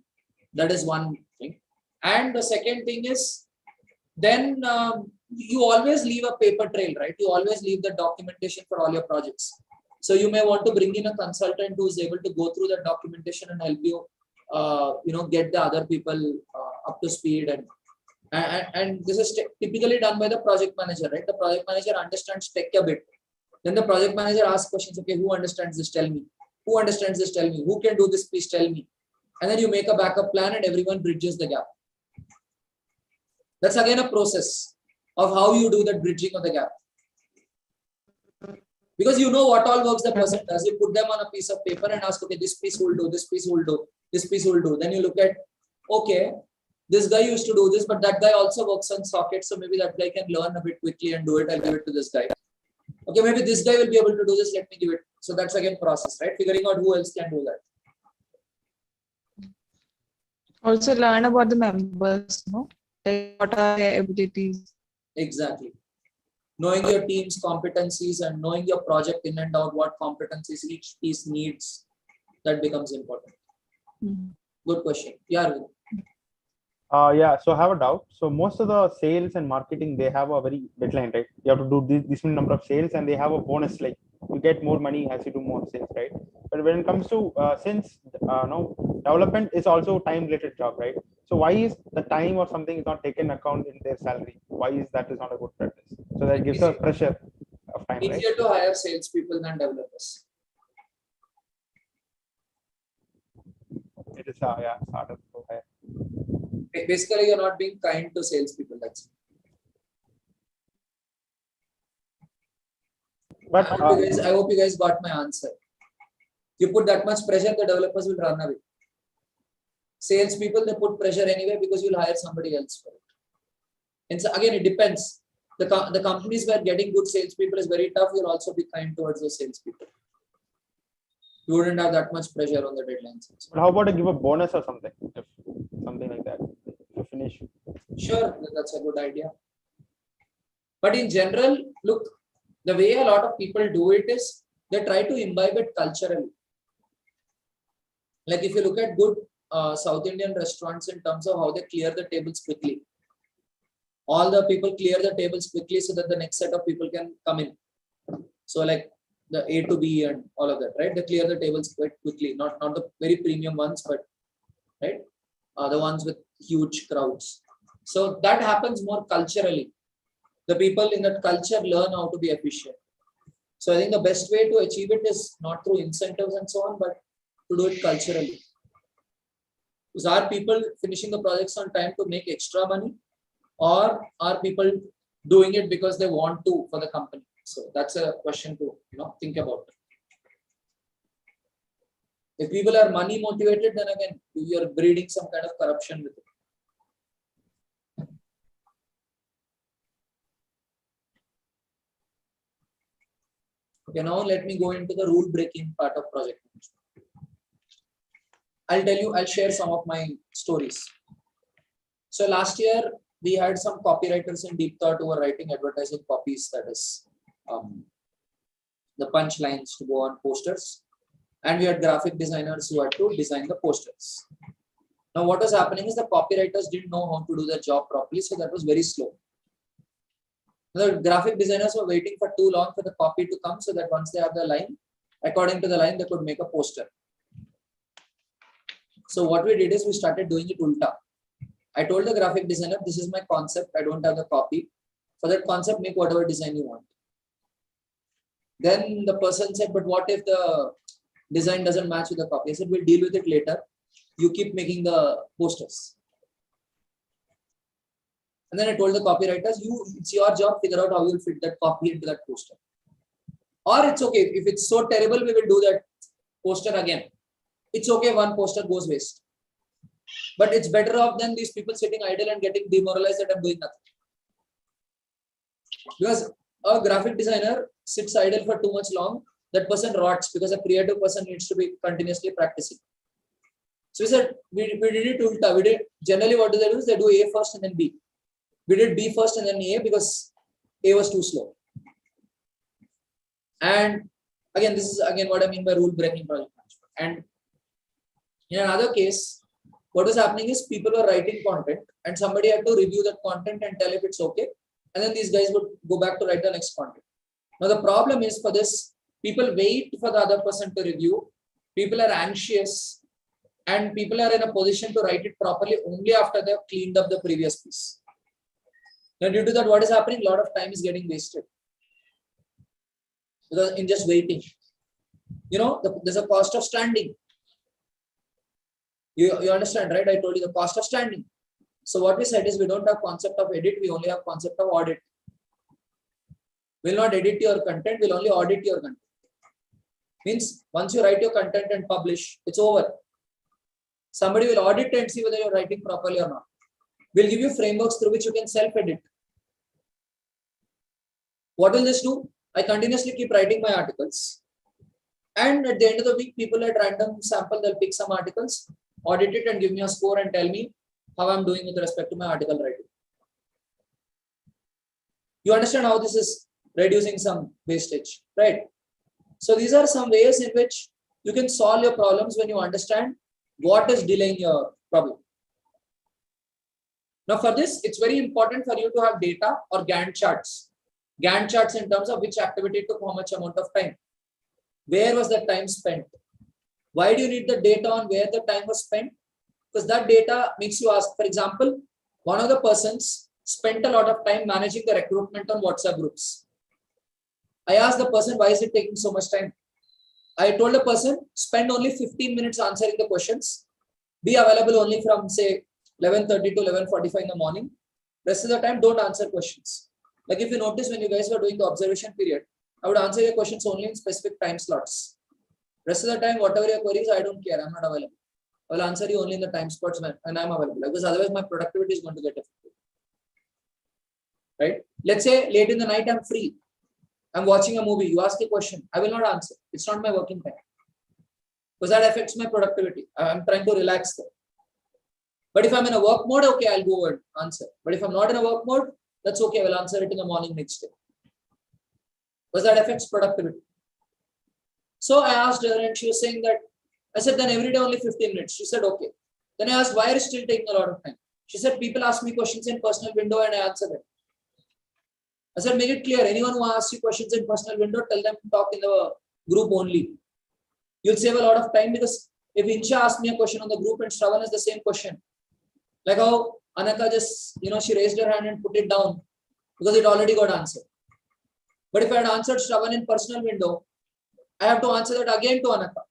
That is one thing. And the second thing is, then you always leave a paper trail, right? You always leave the documentation for all your projects. So you may want to bring in a consultant who is able to go through the documentation and help you, get the other people up to speed. And this is typically done by the project manager, right? The project manager understands tech a bit. Then the project manager asks questions. Okay, who understands this? Tell me. Who understands this? Tell me. Who can do this? Please tell me. And then you make a backup plan and everyone bridges the gap. That's again a process of how you do that bridging of the gap. Because you know what all works the person does. You put them on a piece of paper and ask, okay, this piece will do, this piece will do, this piece will do. Then you look at, okay, this guy used to do this, but that guy also works on sockets. So maybe that guy can learn a bit quickly and do it. I'll give it to this guy. Okay, maybe this guy will be able to do this. Let me give it. So that's again process, right? Figuring out who else can do that. Also learn about the members, no? Like what are their abilities? Exactly. Knowing your team's competencies and knowing your project in and out, what competencies each piece needs, that becomes important. Good question. Yeah. So I have a doubt. So most of the sales and marketing, they have a very deadline, right? You have to do this number of sales and they have a bonus, like you get more money as you do more sales, right? But when it comes to, since development is also time related job, right? So why is the time or something is not taken account in their salary? Why is that is not a good practice? So that gives a pressure of time, right? Easier to hire salespeople than developers. It is harder to hire. Basically, you're not being kind to salespeople. That's it. But I hope you guys got my answer. You put that much pressure, the developers will run away. Salespeople, they put pressure anyway because you'll hire somebody else for it. And so again, it depends. The companies where getting good salespeople is very tough, you'll also be kind towards the salespeople. You wouldn't have that much pressure on the deadlines. But how about to give a bonus or something? If something like that to finish. Sure, that's a good idea. But in general, look, the way a lot of people do it is they try to imbibe it culturally. Like if you look at good South Indian restaurants in terms of how they clear the tables quickly. All the people clear the tables quickly so that the next set of people can come in. So like the A to B and all of that, right? They clear the tables quite quickly, not the very premium ones, but right, the ones with huge crowds. So that happens more culturally. The people in that culture learn how to be efficient. So I think the best way to achieve it is not through incentives and so on, but to do it culturally. Because are people finishing the projects on time to make extra money, or are people doing it because they want to for the company? So that's a question to think about. If people are money motivated, then again you're breeding some kind of corruption with it. Okay, now let me go into the rule breaking part of project management. I'll share some of my stories. So last year we had some copywriters in Deep Thought who were writing advertising copies, that is the punchlines to go on posters. And we had graphic designers who had to design the posters. Now what was happening is the copywriters didn't know how to do their job properly, so that was very slow. The graphic designers were waiting for too long for the copy to come so that once they have the line, according to the line, they could make a poster. So what we did is we started doing it ulta. I told the graphic designer, this is my concept. I don't have the copy. For that concept, make whatever design you want. Then the person said, but what if the design doesn't match with the copy? I said, we'll deal with it later. You keep making the posters. And then I told the copywriters, it's your job, figure out how you'll fit that copy into that poster. Or it's okay, if it's so terrible, we will do that poster again. It's okay, one poster goes waste. But it's better off than these people sitting idle and getting demoralized that I'm doing nothing. Because a graphic designer sits idle for too much long, that person rots because a creative person needs to be continuously practicing. So we said, we did it ulta. Generally what do? Is they do A first and then B. We did B first and then A because A was too slow. And again, this is again what I mean by rule breaking project management. And in another case, what was happening is people were writing content and somebody had to review that content and tell if it's okay. And then these guys would go back to write the next content. Now the problem is for this, People wait for the other person to review. People are anxious, and people are in a position to write it properly only after they've cleaned up the previous piece. Now, due to that, what is happening? A lot of time is getting wasted because in just waiting. There's a cost of standing. You understand, right? I told you the cost of standing. So what we said is we don't have concept of edit. We only have concept of audit. We'll not edit your content. We'll only audit your content. Means once you write your content and publish, it's over. Somebody will audit and see whether you're writing properly or not. We'll give you frameworks through which you can self-edit. What will this do? I continuously keep writing my articles. And at the end of the week, people at random sample, they'll pick some articles, audit it and give me a score and tell me how I'm doing with respect to my article writing. You understand how this is reducing some wastage, right? So these are some ways in which you can solve your problems when you understand what is delaying your problem. Now for this, it's very important for you to have data or Gantt charts. Gantt charts in terms of which activity took how much amount of time. Where was the time spent? Why do you need the data on where the time was spent? Because that data makes you ask, for example, one of the persons spent a lot of time managing the recruitment on WhatsApp groups. I asked the person, why is it taking so much time? I told the person, spend only 15 minutes answering the questions. Be available only from say 11:30 to 11:45 in the morning. Rest of the time, don't answer questions. Like if you notice when you guys were doing the observation period, I would answer your questions only in specific time slots. Rest of the time, whatever your queries, I don't care. I'm not available. I will answer you only in the time spots when I'm available. Because otherwise my productivity is going to get affected. Right? Let's say late in the night, I'm free. I'm watching a movie. You ask a question. I will not answer. It's not my working time. Because that affects my productivity. I'm trying to relax there. But if I'm in a work mode, okay, I'll go and answer. But if I'm not in a work mode, that's okay. I will answer it in the morning next day. Because that affects productivity. So I asked her and she was saying that, I said, then every day only 15 minutes. She said, okay. Then I asked, why are you still taking a lot of time? She said, people ask me questions in personal window and I answer them. I said, make it clear. Anyone who asks you questions in personal window, tell them to talk in the group only. You'll save a lot of time because if Insha asked me a question on the group and Shravan has the same question, like how Anaka just, she raised her hand and put it down because it already got answered. But if I had answered Shravan in personal window, I have to answer that again to Anaka.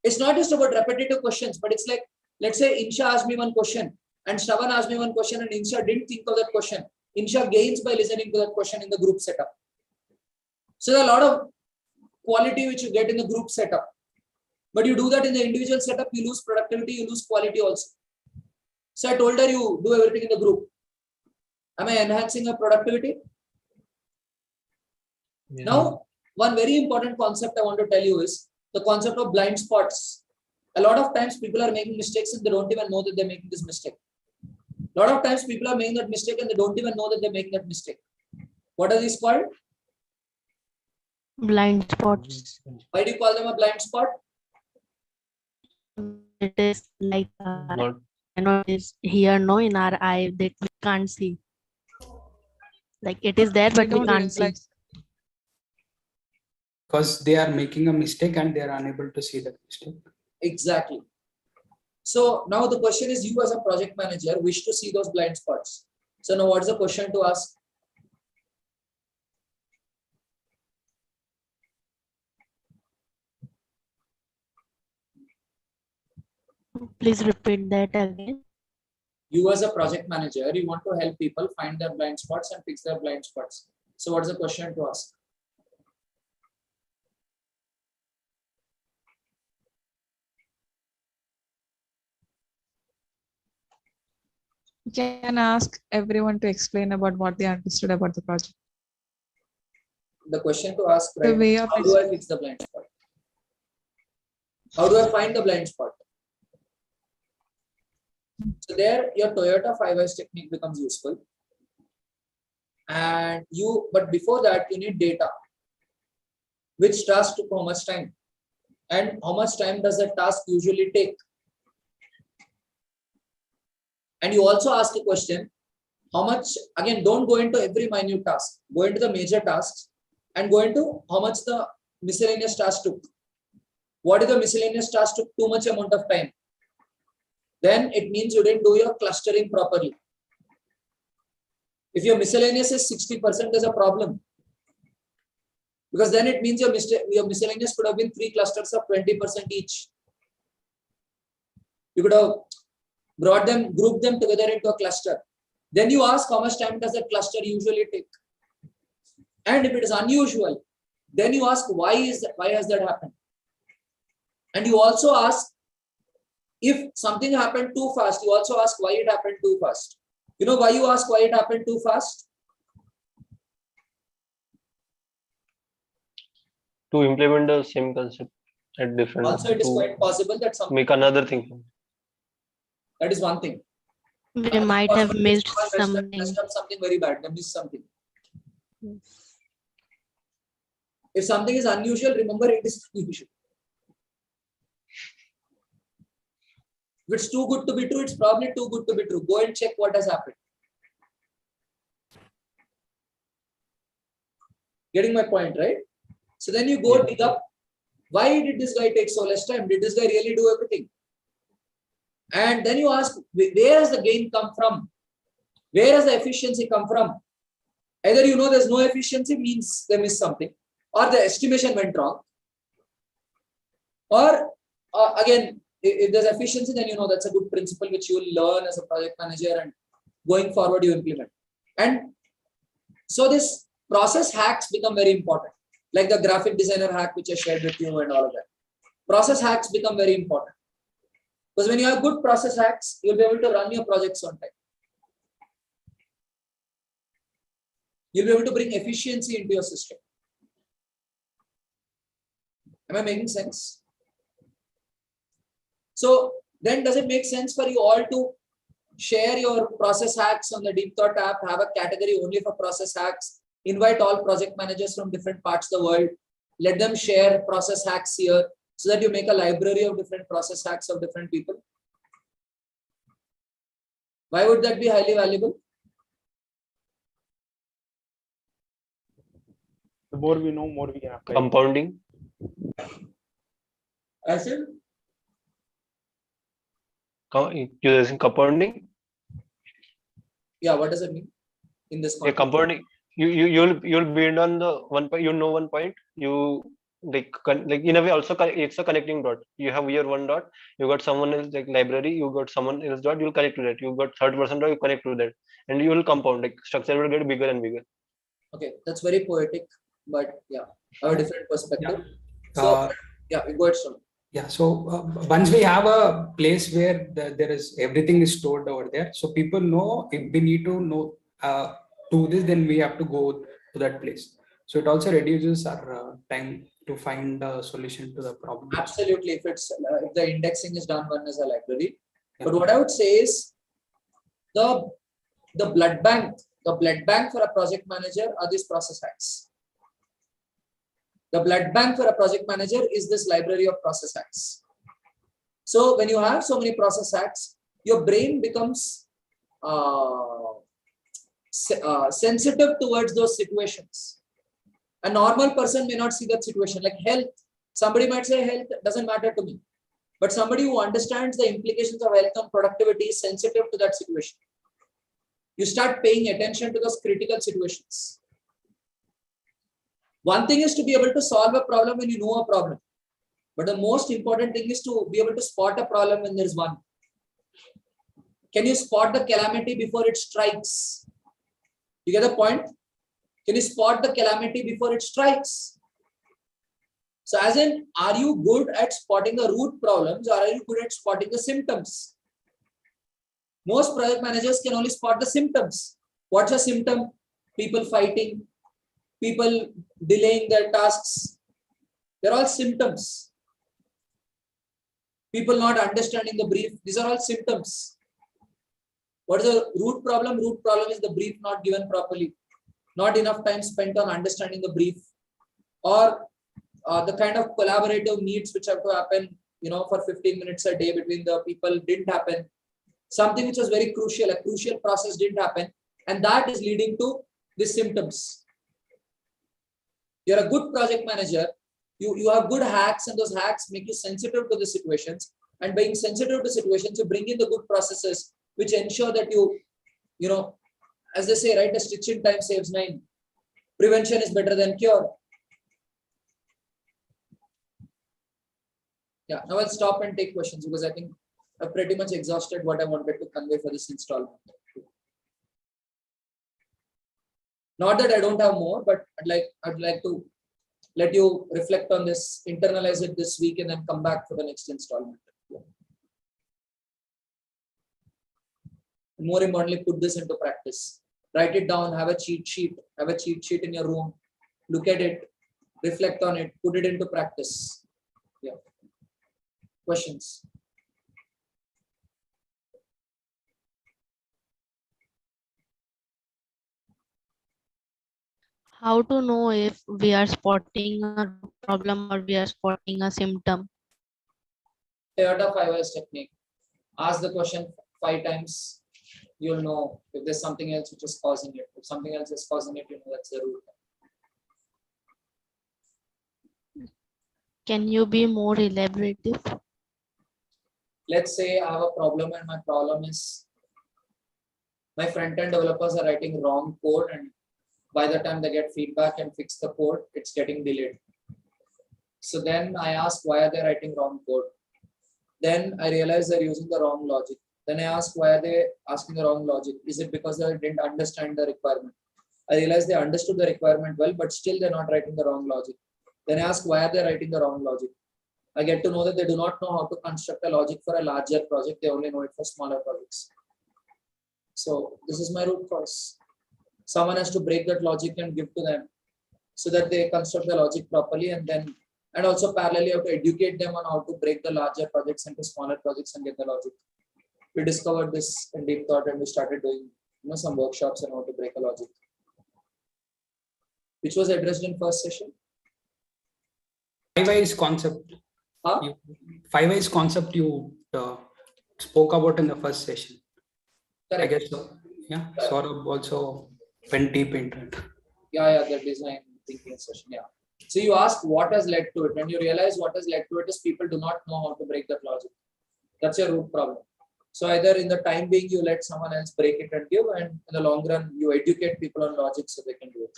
It's not just about repetitive questions, but it's like, let's say Insha asked me one question and Shravan asked me one question and Insha didn't think of that question. Insha gains by listening to that question in the group setup. So there are a lot of quality which you get in the group setup. But you do that in the individual setup, you lose productivity, you lose quality also. So I told her you do everything in the group. Am I enhancing her productivity? Yeah. Now, one very important concept I want to tell you is the concept of blind spots. A lot of times people are making mistakes and they don't even know that they're making this mistake. A lot of times people are making that mistake and they don't even know that they're making that mistake. What are these called? Blind spots. Why do you call them a blind spot? It is like is here, no, in our eye that we can't see. Like it is there, but we can't see. Because they are making a mistake and they are unable to see that mistake. Exactly. So now the question is, you as a project manager wish to see those blind spots. So now what's the question to ask? Please repeat that again. You as a project manager, you want to help people find their blind spots and fix their blind spots. So what is the question to ask? You can ask everyone to explain about what they understood about the project. The question to ask, right? The way of how do I fix the blind spot? How do I find the blind spot? So there, your Toyota 5S technique becomes useful. But before that, you need data. Which task took how much time? And how much time does that task usually take? And you also ask a question, how much, again, don't go into every minute task. Go into the major tasks and go into how much the miscellaneous tasks took. What if the miscellaneous tasks took too much amount of time? Then it means you didn't do your clustering properly. If your miscellaneous is 60%, there's a problem. Because then it means your miscellaneous could have been 3 clusters of 20% each. You could have grouped them together into a cluster. Then you ask how much time does that cluster usually take? And if it is unusual, then you ask why has that happened? And you also ask, if something happened too fast, you also ask why it happened too fast. You know why you ask why it happened too fast? To implement the same concept at different. Also, it is to quite possible that something. make another thing. That is one thing. We might have missed something. Messed up something very bad. They missed something. If something is unusual, remember it is unusual. If it's too good to be true, it's probably too good to be true. Go and check what has happened. Getting my point, right? So then you go dig up. Why did this guy take so less time? Did this guy really do everything? And then you ask, where has the gain come from? Where has the efficiency come from? Either you know there's no efficiency, means they missed something, or the estimation went wrong. Or again, if there's efficiency, then you know that's a good principle which you will learn as a project manager, and going forward you implement. And so this process hacks become very important, like the graphic designer hack which I shared with you and all of that. Process hacks become very important. Because when you have good process hacks, you'll be able to run your projects on time. You'll be able to bring efficiency into your system. Am I making sense? So then does it make sense for you all to share your process hacks on the Deep Thought app, have a category only for process hacks, invite all project managers from different parts of the world, let them share process hacks here, so that you make a library of different process hacks of different people? Why would that be highly valuable? The more we know, more we can apply. Compounding. I said, Using compounding. yeah, what does it mean in this Yeah, context? compounding. You'll build on the one point. You know one point. You like in a way also it's a connecting dot. You have your one dot. You got someone else like library. You got someone else dot. You'll connect to that. You got third person dot. You connect to that, and you will compound. Like structure will get bigger and bigger. Okay, that's very poetic, but yeah, I have a different perspective. Yeah. So yeah, go ahead, Son. Yeah, so once we have a place where there is everything is stored over there, so people know if we need to know do this, then we have to go to that place. So it also reduces our time to find a solution to the problem. Absolutely, if the indexing is done one as a library. Yeah. But what I would say is the blood bank for a project manager are these process hacks. The blood bank for a project manager is this library of process hacks. So when you have so many process hacks, your brain becomes sensitive towards those situations. A normal person may not see that situation. Like health, somebody might say health doesn't matter to me. But somebody who understands the implications of health on productivity is sensitive to that situation. You start paying attention to those critical situations. One thing is to be able to solve a problem when you know a problem. But the most important thing is to be able to spot a problem when there's one. Can you spot the calamity before it strikes? You get the point? Can you spot the calamity before it strikes? So as in, are you good at spotting the root problems, or are you good at spotting the symptoms? Most project managers can only spot the symptoms. What's a symptom? People fighting, people delaying their tasks. They're all symptoms. People not understanding the brief. These are all symptoms. What is the root problem? Root problem is the brief not given properly. Not enough time spent on understanding the brief, or the kind of collaborative needs which have to happen, for 15 minutes a day between the people didn't happen. Something which was very crucial, a crucial process didn't happen, and that is leading to these symptoms. You're a good project manager You have good hacks, and those hacks make you sensitive to the situations. And being sensitive to situations, you bring in the good processes which ensure that you know, as they say, right, a stitch in time saves 9. Prevention is better than cure. Yeah, now I'll stop and take questions because I think I've pretty much exhausted what I wanted to convey for this installment. Not that I don't have more, but I'd like to let you reflect on this, internalize it this week, and then come back for the next installment. Yeah. More importantly, put this into practice. Write it down, have a cheat sheet in your room, look at it, reflect on it, put it into practice. Yeah. Questions? How to know if we are spotting a problem or we are spotting a symptom? Toyota 5S technique. Ask the question 5 times. You'll know if there's something else which is causing it. If something else is causing it, you know that's the root. Can you be more elaborative? Let's say I have a problem, and my problem is my front-end developers are writing wrong code, and by the time they get feedback and fix the code, it's getting delayed. So then I ask, why are they writing wrong code? Then I realize they're using the wrong logic. Then I ask, why are they asking the wrong logic? Is it because they didn't understand the requirement? I realize they understood the requirement well, but still they're not writing the wrong logic. Then I ask, why are they writing the wrong logic? I get to know that they do not know how to construct a logic for a larger project. They only know it for smaller projects. So this is my root cause. Someone has to break that logic and give to them so that they construct the logic properly, and also parallelly have to educate them on how to break the larger projects into smaller projects and get the logic. We discovered this in deep thought, and we started doing some workshops on how to break a logic, which was addressed in first session. 5 eyes concept. Huh? 5 eyes concept you spoke about in the first session. Correct. I guess so. Yeah. Saurabh also went deep into it. Yeah, the design thinking session. Yeah. So you ask what has led to it. When you realize what has led to it is people do not know how to break that logic. That's your root problem. So either in the time being you let someone else break it and give, and in the long run you educate people on logic so they can do it.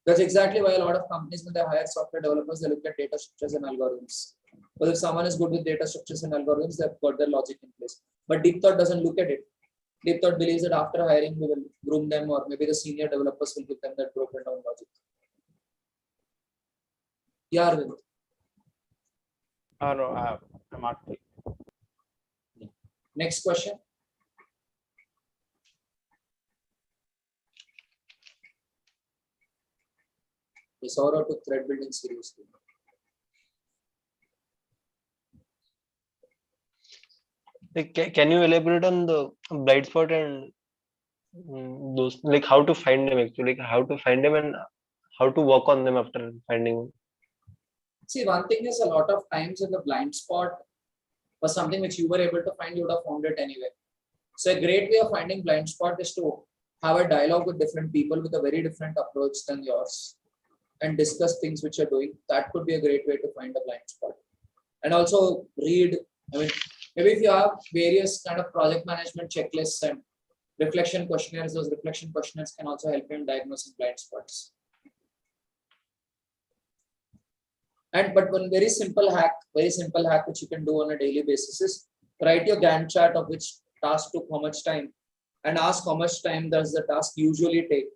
That's exactly why a lot of companies, when they hire software developers, they look at data structures and algorithms. But if someone is good with data structures and algorithms, they've got their logic in place. But Deep Thought doesn't look at it. Deep Thought believes that after hiring, we will groom them, or maybe the senior developers will give them that broken down logic. Yeah, Arvind. No, I'm not. Next question. Is Saurabh took thread building seriously? Like, can you elaborate on the blind spot and those, like how to find them actually, like how to find them and how to work on them after finding them? See, one thing is, a lot of times in the blind spot was something which you were able to find, you would have found it anyway. So a great way of finding blind spot is to have a dialogue with different people with a very different approach than yours and discuss things which you're doing. That could be a great way to find a blind spot. And also read, maybe if you have various kind of project management checklists and reflection questionnaires, those reflection questionnaires can also help you in diagnosing blind spots. But one very simple hack which you can do on a daily basis is write your Gantt chart of which task took how much time, and ask how much time does the task usually take,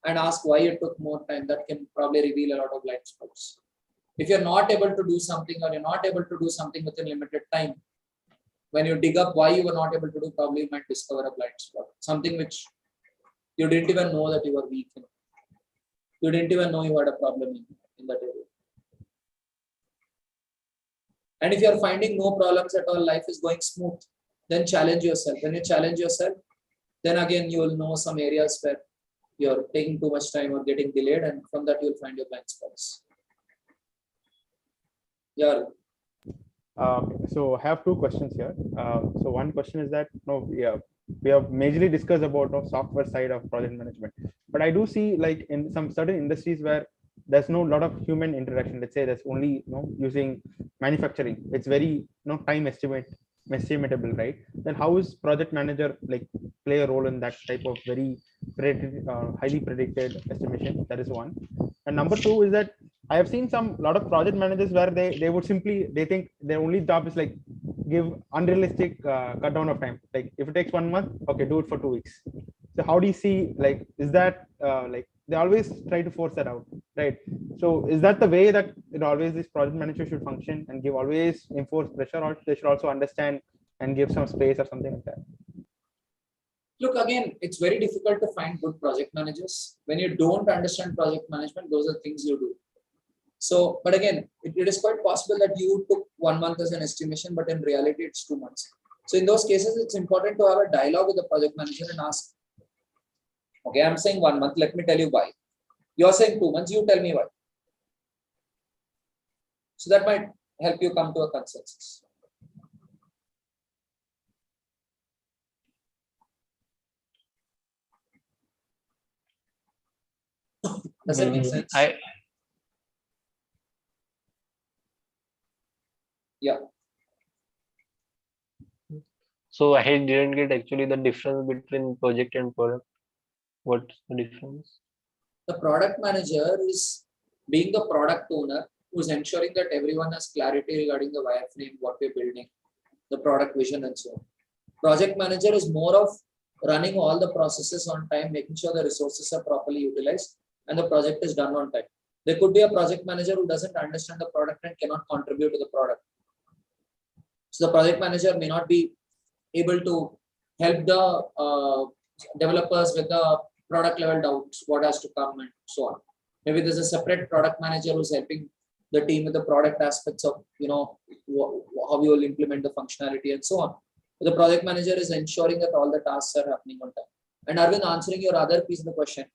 and ask why it took more time. That can probably reveal a lot of blind spots. If you're not able to do something, or you're not able to do something within limited time, when you dig up why you were not able to do, probably you might discover a blind spot, something which you didn't even know that you were weak in. You didn't even know you had a problem in that area. And if you're finding no problems at all, life is going smooth, then challenge yourself. When you challenge yourself, then again you will know some areas where you're taking too much time or getting delayed, and from that you'll find your blind spots. Yeah. So I have 2 questions here. So one question is that we have majorly discussed about software side of project management, but I do see, like, in some certain industries where there's no lot of human interaction. Let's say there's only using manufacturing, it's very time estimatable, right? Then how is project manager like play a role in that type of very highly predicted estimation? That is one. And number two is that I have seen some lot of project managers where they would simply, they think their only job is like give unrealistic cut down of time. Like if it takes 1 month, okay, do it for 2 weeks. So how do you see, like, is that like they always try to force that out, right? So is that the way that always this project manager should function and give always enforce pressure, or they should also understand and give some space or something like that? Look, again, it's very difficult to find good project managers. When you don't understand project management, those are things you do. So, but again, it is quite possible that you took 1 month as an estimation, but in reality, it's 2 months. So in those cases, it's important to have a dialogue with the project manager and ask, okay, I'm saying 1 month, let me tell you why. You're saying 2 months, you tell me why. So that might help you come to a consensus. Does that make sense? Yeah. So I didn't get actually the difference between project and product. What's the difference? The product manager is being the product owner who's ensuring that everyone has clarity regarding the wireframe, what we're building, the product vision, and so on. Project manager is more of running all the processes on time, making sure the resources are properly utilized and the project is done on time. There could be a project manager who doesn't understand the product and cannot contribute to the product. So the project manager may not be able to help the developers with the product level doubts, what has to come and so on. Maybe there's a separate product manager who's helping the team with the product aspects of, how you will implement the functionality and so on. The project manager is ensuring that all the tasks are happening on time. And Arvind, answering your other piece of the question,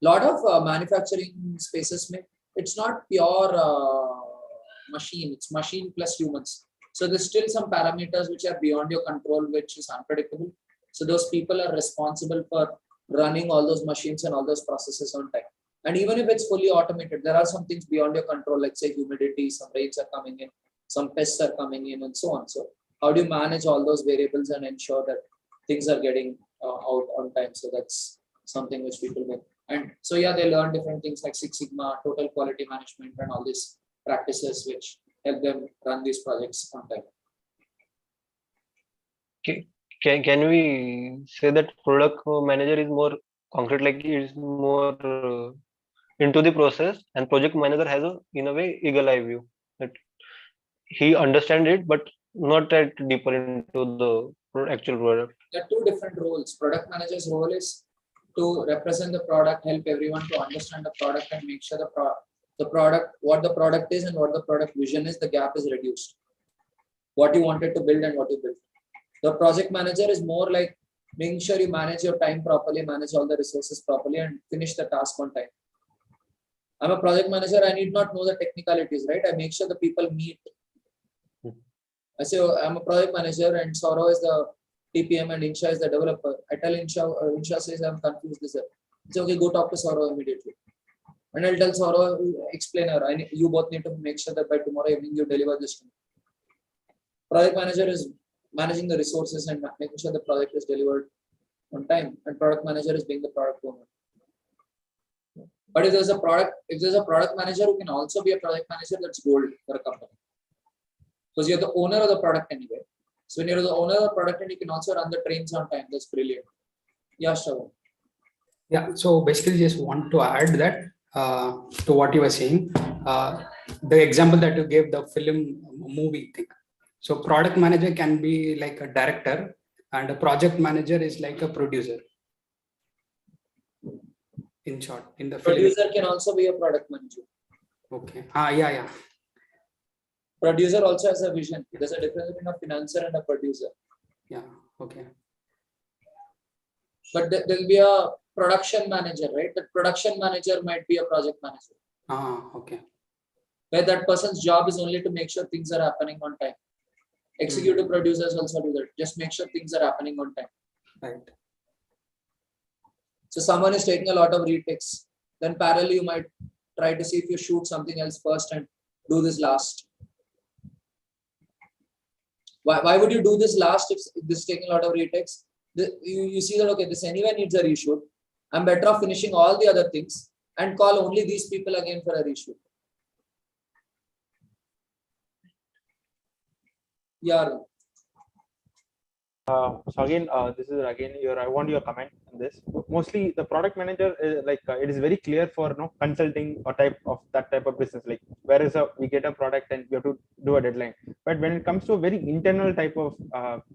lot of manufacturing spaces, it's not pure machine, it's machine plus humans. So there's still some parameters which are beyond your control, which is unpredictable. So those people are responsible for running all those machines and all those processes on time. And even if it's fully automated, there are some things beyond your control, like say humidity, some rains are coming in, some pests are coming in, and so on. So how do you manage all those variables and ensure that things are getting out on time? So that's something which people make. And so yeah, they learn different things like Six Sigma, total quality management, and all these practices which help them run these projects on time. Can we say that product manager is more concrete, like is more into the process, and project manager has a, in a way, eagle eye view, that he understands it but not that deeper into the actual product? There are two different roles. Product manager's role is to represent the product, help everyone to understand the product, and make sure the product, what the product is and what the product vision is, the gap is reduced. What you wanted to build and what you built. The project manager is more like making sure you manage your time properly, manage all the resources properly, and finish the task on time. I'm a project manager, I need not know the technicalities, right? I make sure the people meet. I say, I'm a project manager and Saurav is the TPM and Insha is the developer. I tell Insha says, I'm confused. This say, okay, go talk to Saurav immediately. And I'll tell Saurav, explain her. You both need to make sure that by tomorrow evening you deliver this to me. Project manager is managing the resources and making sure the project is delivered on time. And product manager is being the product owner. But if there's a product manager who can also be a project manager, that's gold for a company. Because you're the owner of the product anyway. So when you're the owner of the product and you can also run the trains on time, that's brilliant. Yeah, sure. Yeah, so basically just want to add that to what you were saying, the example that you gave, the film movie thing. So product manager can be like a director and a project manager is like a producer. In short, in the producer can also be a product manager. Okay. Yeah. Producer also has a vision. There's a difference between a financer and a producer. Yeah. Okay. But there'll be a production manager, right? The production manager might be a project manager. Okay. Where that person's job is only to make sure things are happening on time. Executive producers also do that. Just make sure things are happening on time. Right. So someone is taking a lot of retakes. Then parallel, you might try to see if you shoot something else first and do this last. Why would you do this last if this is taking a lot of retakes? You see that, okay, this anyway needs a reshoot. I'm better off finishing all the other things and call only these people again for a reshoot. Yeah. So again, this is again I want your comment on this. Mostly, the product manager is it is very clear for consulting or that type of business. Like whereas we get a product and we have to do a deadline. But when it comes to a very internal type of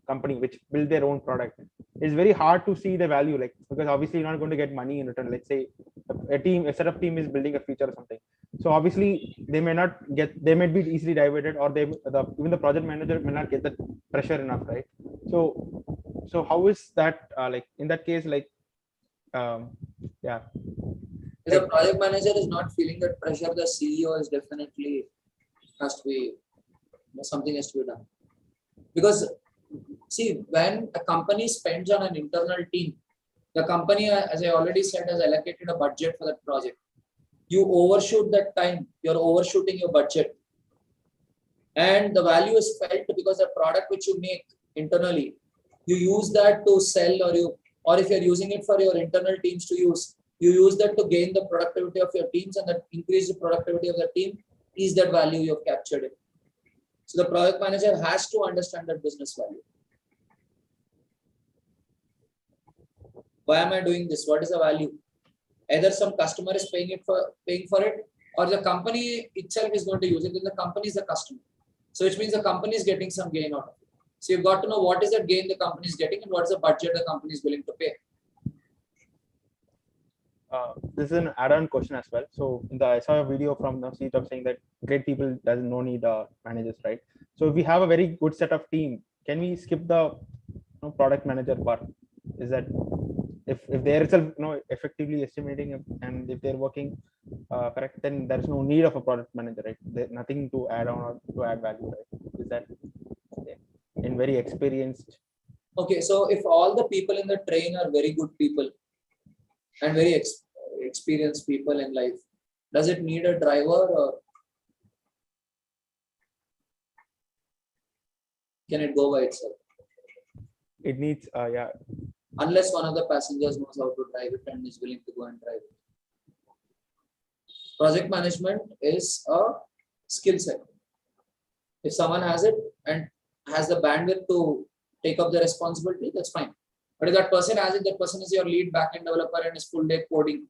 company which build their own product, it's very hard to see the value. Like because obviously you're not going to get money in return. Let's say a setup team is building a feature or something. So obviously they may not get. They might be easily diverted, or even the project manager may not get the pressure enough, right? So how is that like in that case, like yeah, If the project manager is not feeling that pressure, the CEO is definitely has to be, something has to be done. Because see, when a company spends on an internal team, the company, as I already said, has allocated a budget for that project. You overshoot that time, you're overshooting your budget. And the value is felt because the product which you make internally, you use that to sell, or if you're using it for your internal teams to use, you use that to gain the productivity of your teams, and that increase the productivity of the team is that value you have captured it. So the project manager has to understand that business value. Why am I doing this? What is the value? Either some customer is paying for it, or the company itself is going to use it, and the company is the customer. So which means the company is getting some gain out of it. So you've got to know what is the gain the company is getting and what is the budget the company is willing to pay. This is an add-on question as well. So I saw a video from Seat of saying that great people doesn't no need managers, right? So if we have a very good set of team, can we skip the product manager part? Is that if they're itself effectively estimating and if they're working correct, then there's no need of a product manager, right? There's nothing to add on or to add value, right? Is that in very experienced? Okay, so if all the people in the train are very good people and very experienced people in life, does it need a driver, or can it go by itself? It needs yeah. Unless one of the passengers knows how to drive it and is willing to go and drive it. Project management is a skill set. If someone has it and has the bandwidth to take up the responsibility, that's fine. But if that person has it, that person is your lead backend developer and is full day coding,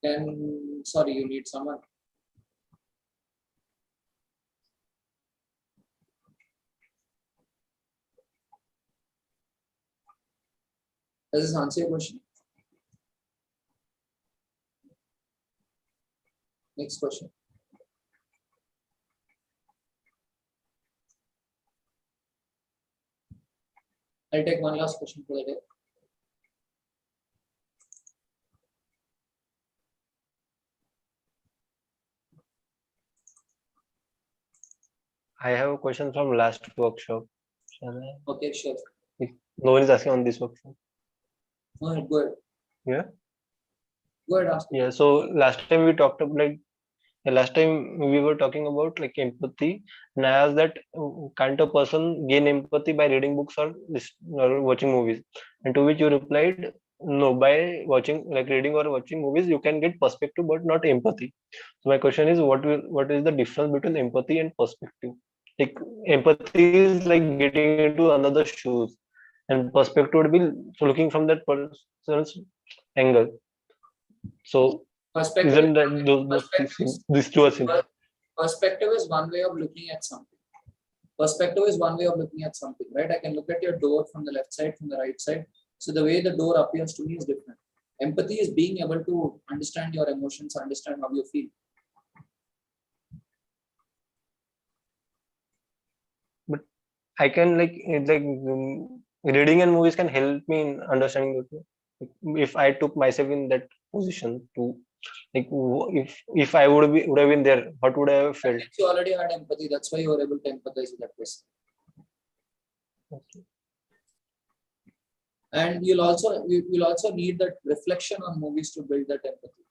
then sorry, you need someone. Does this answer your question? Next question. I'll take one last question for the day. I have a question from last workshop. Okay, sure. No one is asking on this workshop. Go ahead, go ahead. Yeah. Go ahead, ask. Yeah. So last time we talked about last time we were talking about empathy, and I asked that can't a person gain empathy by reading books or watching movies? And to which you replied, no, by watching reading or watching movies you can get perspective but not empathy. So my question is, what is the difference between empathy and perspective? Like empathy is like getting into another shoes, and perspective would be looking from that person's angle. So Perspective, isn't that these two are similar? Perspective is one way of looking at something. Perspective is one way of looking at something, right? I can look at your door from the left side, from the right side. So the way the door appears to me is different. Empathy is being able to understand your emotions, understand how you feel. But I can reading and movies can help me in understanding it. If I took myself in that position to if I would have been there, what would I have felt? You already had empathy, that's why you were able to empathize with that person. Okay. And you'll also need that reflection on movies to build that empathy.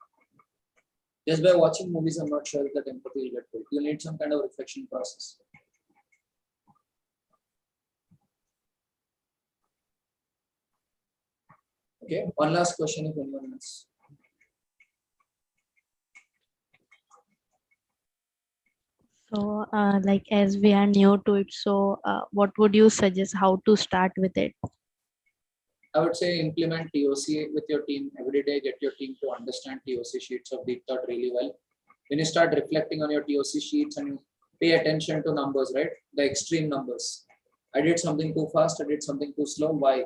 Just by watching movies, I'm not sure if that empathy will get built. You need some kind of reflection process. Okay, one last question if anyone else. So, like as we are new to it, so what would you suggest how to start with it? I would say implement TOC with your team every day. Get your team to understand TOC sheets of deep thought really well. When you start reflecting on your TOC sheets and you pay attention to numbers, right? The extreme numbers. I did something too fast. I did something too slow. Why?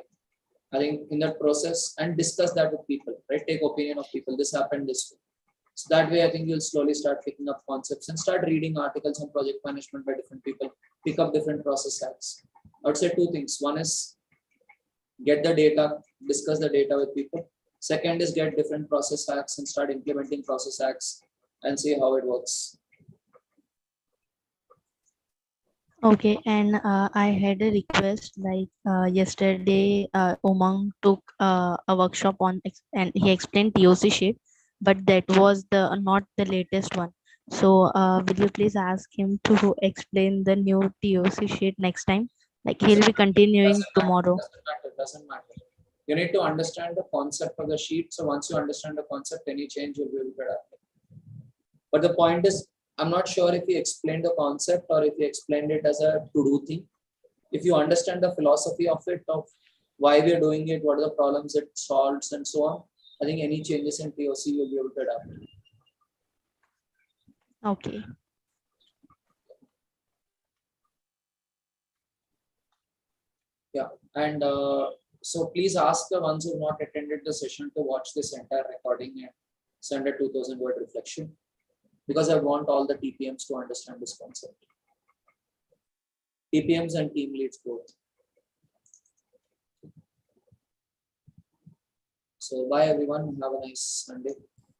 I think in that process and discuss that with people, right? Take opinion of people. This happened this way. So that way, I think you'll slowly start picking up concepts and start reading articles on project management by different people. Pick up different process hacks. I would say two things. One is get the data, discuss the data with people. Second is get different process hacks and start implementing process hacks and see how it works. Okay, and I had a request like yesterday Umang took a workshop on and he explained TOC sheet, but that was the not the latest one. So will you please ask him to explain the new TOC sheet next time? Like he'll be continuing tomorrow. Doesn't matter. You need to understand the concept of the sheet. So once you understand the concept, any change you'll be able to adapt. But the point is, I'm not sure if he explained the concept or if he explained it as a to-do thing. If you understand the philosophy of it, of why we're doing it, what are the problems it solves, and so on, I think any changes in TOC you'll be able to adapt. Okay. Yeah, and so please ask the ones who have not attended the session to watch this entire recording and send a 2000 word reflection, because I want all the TPMs to understand this concept. TPMs and team leads both. So bye everyone, have a nice Sunday.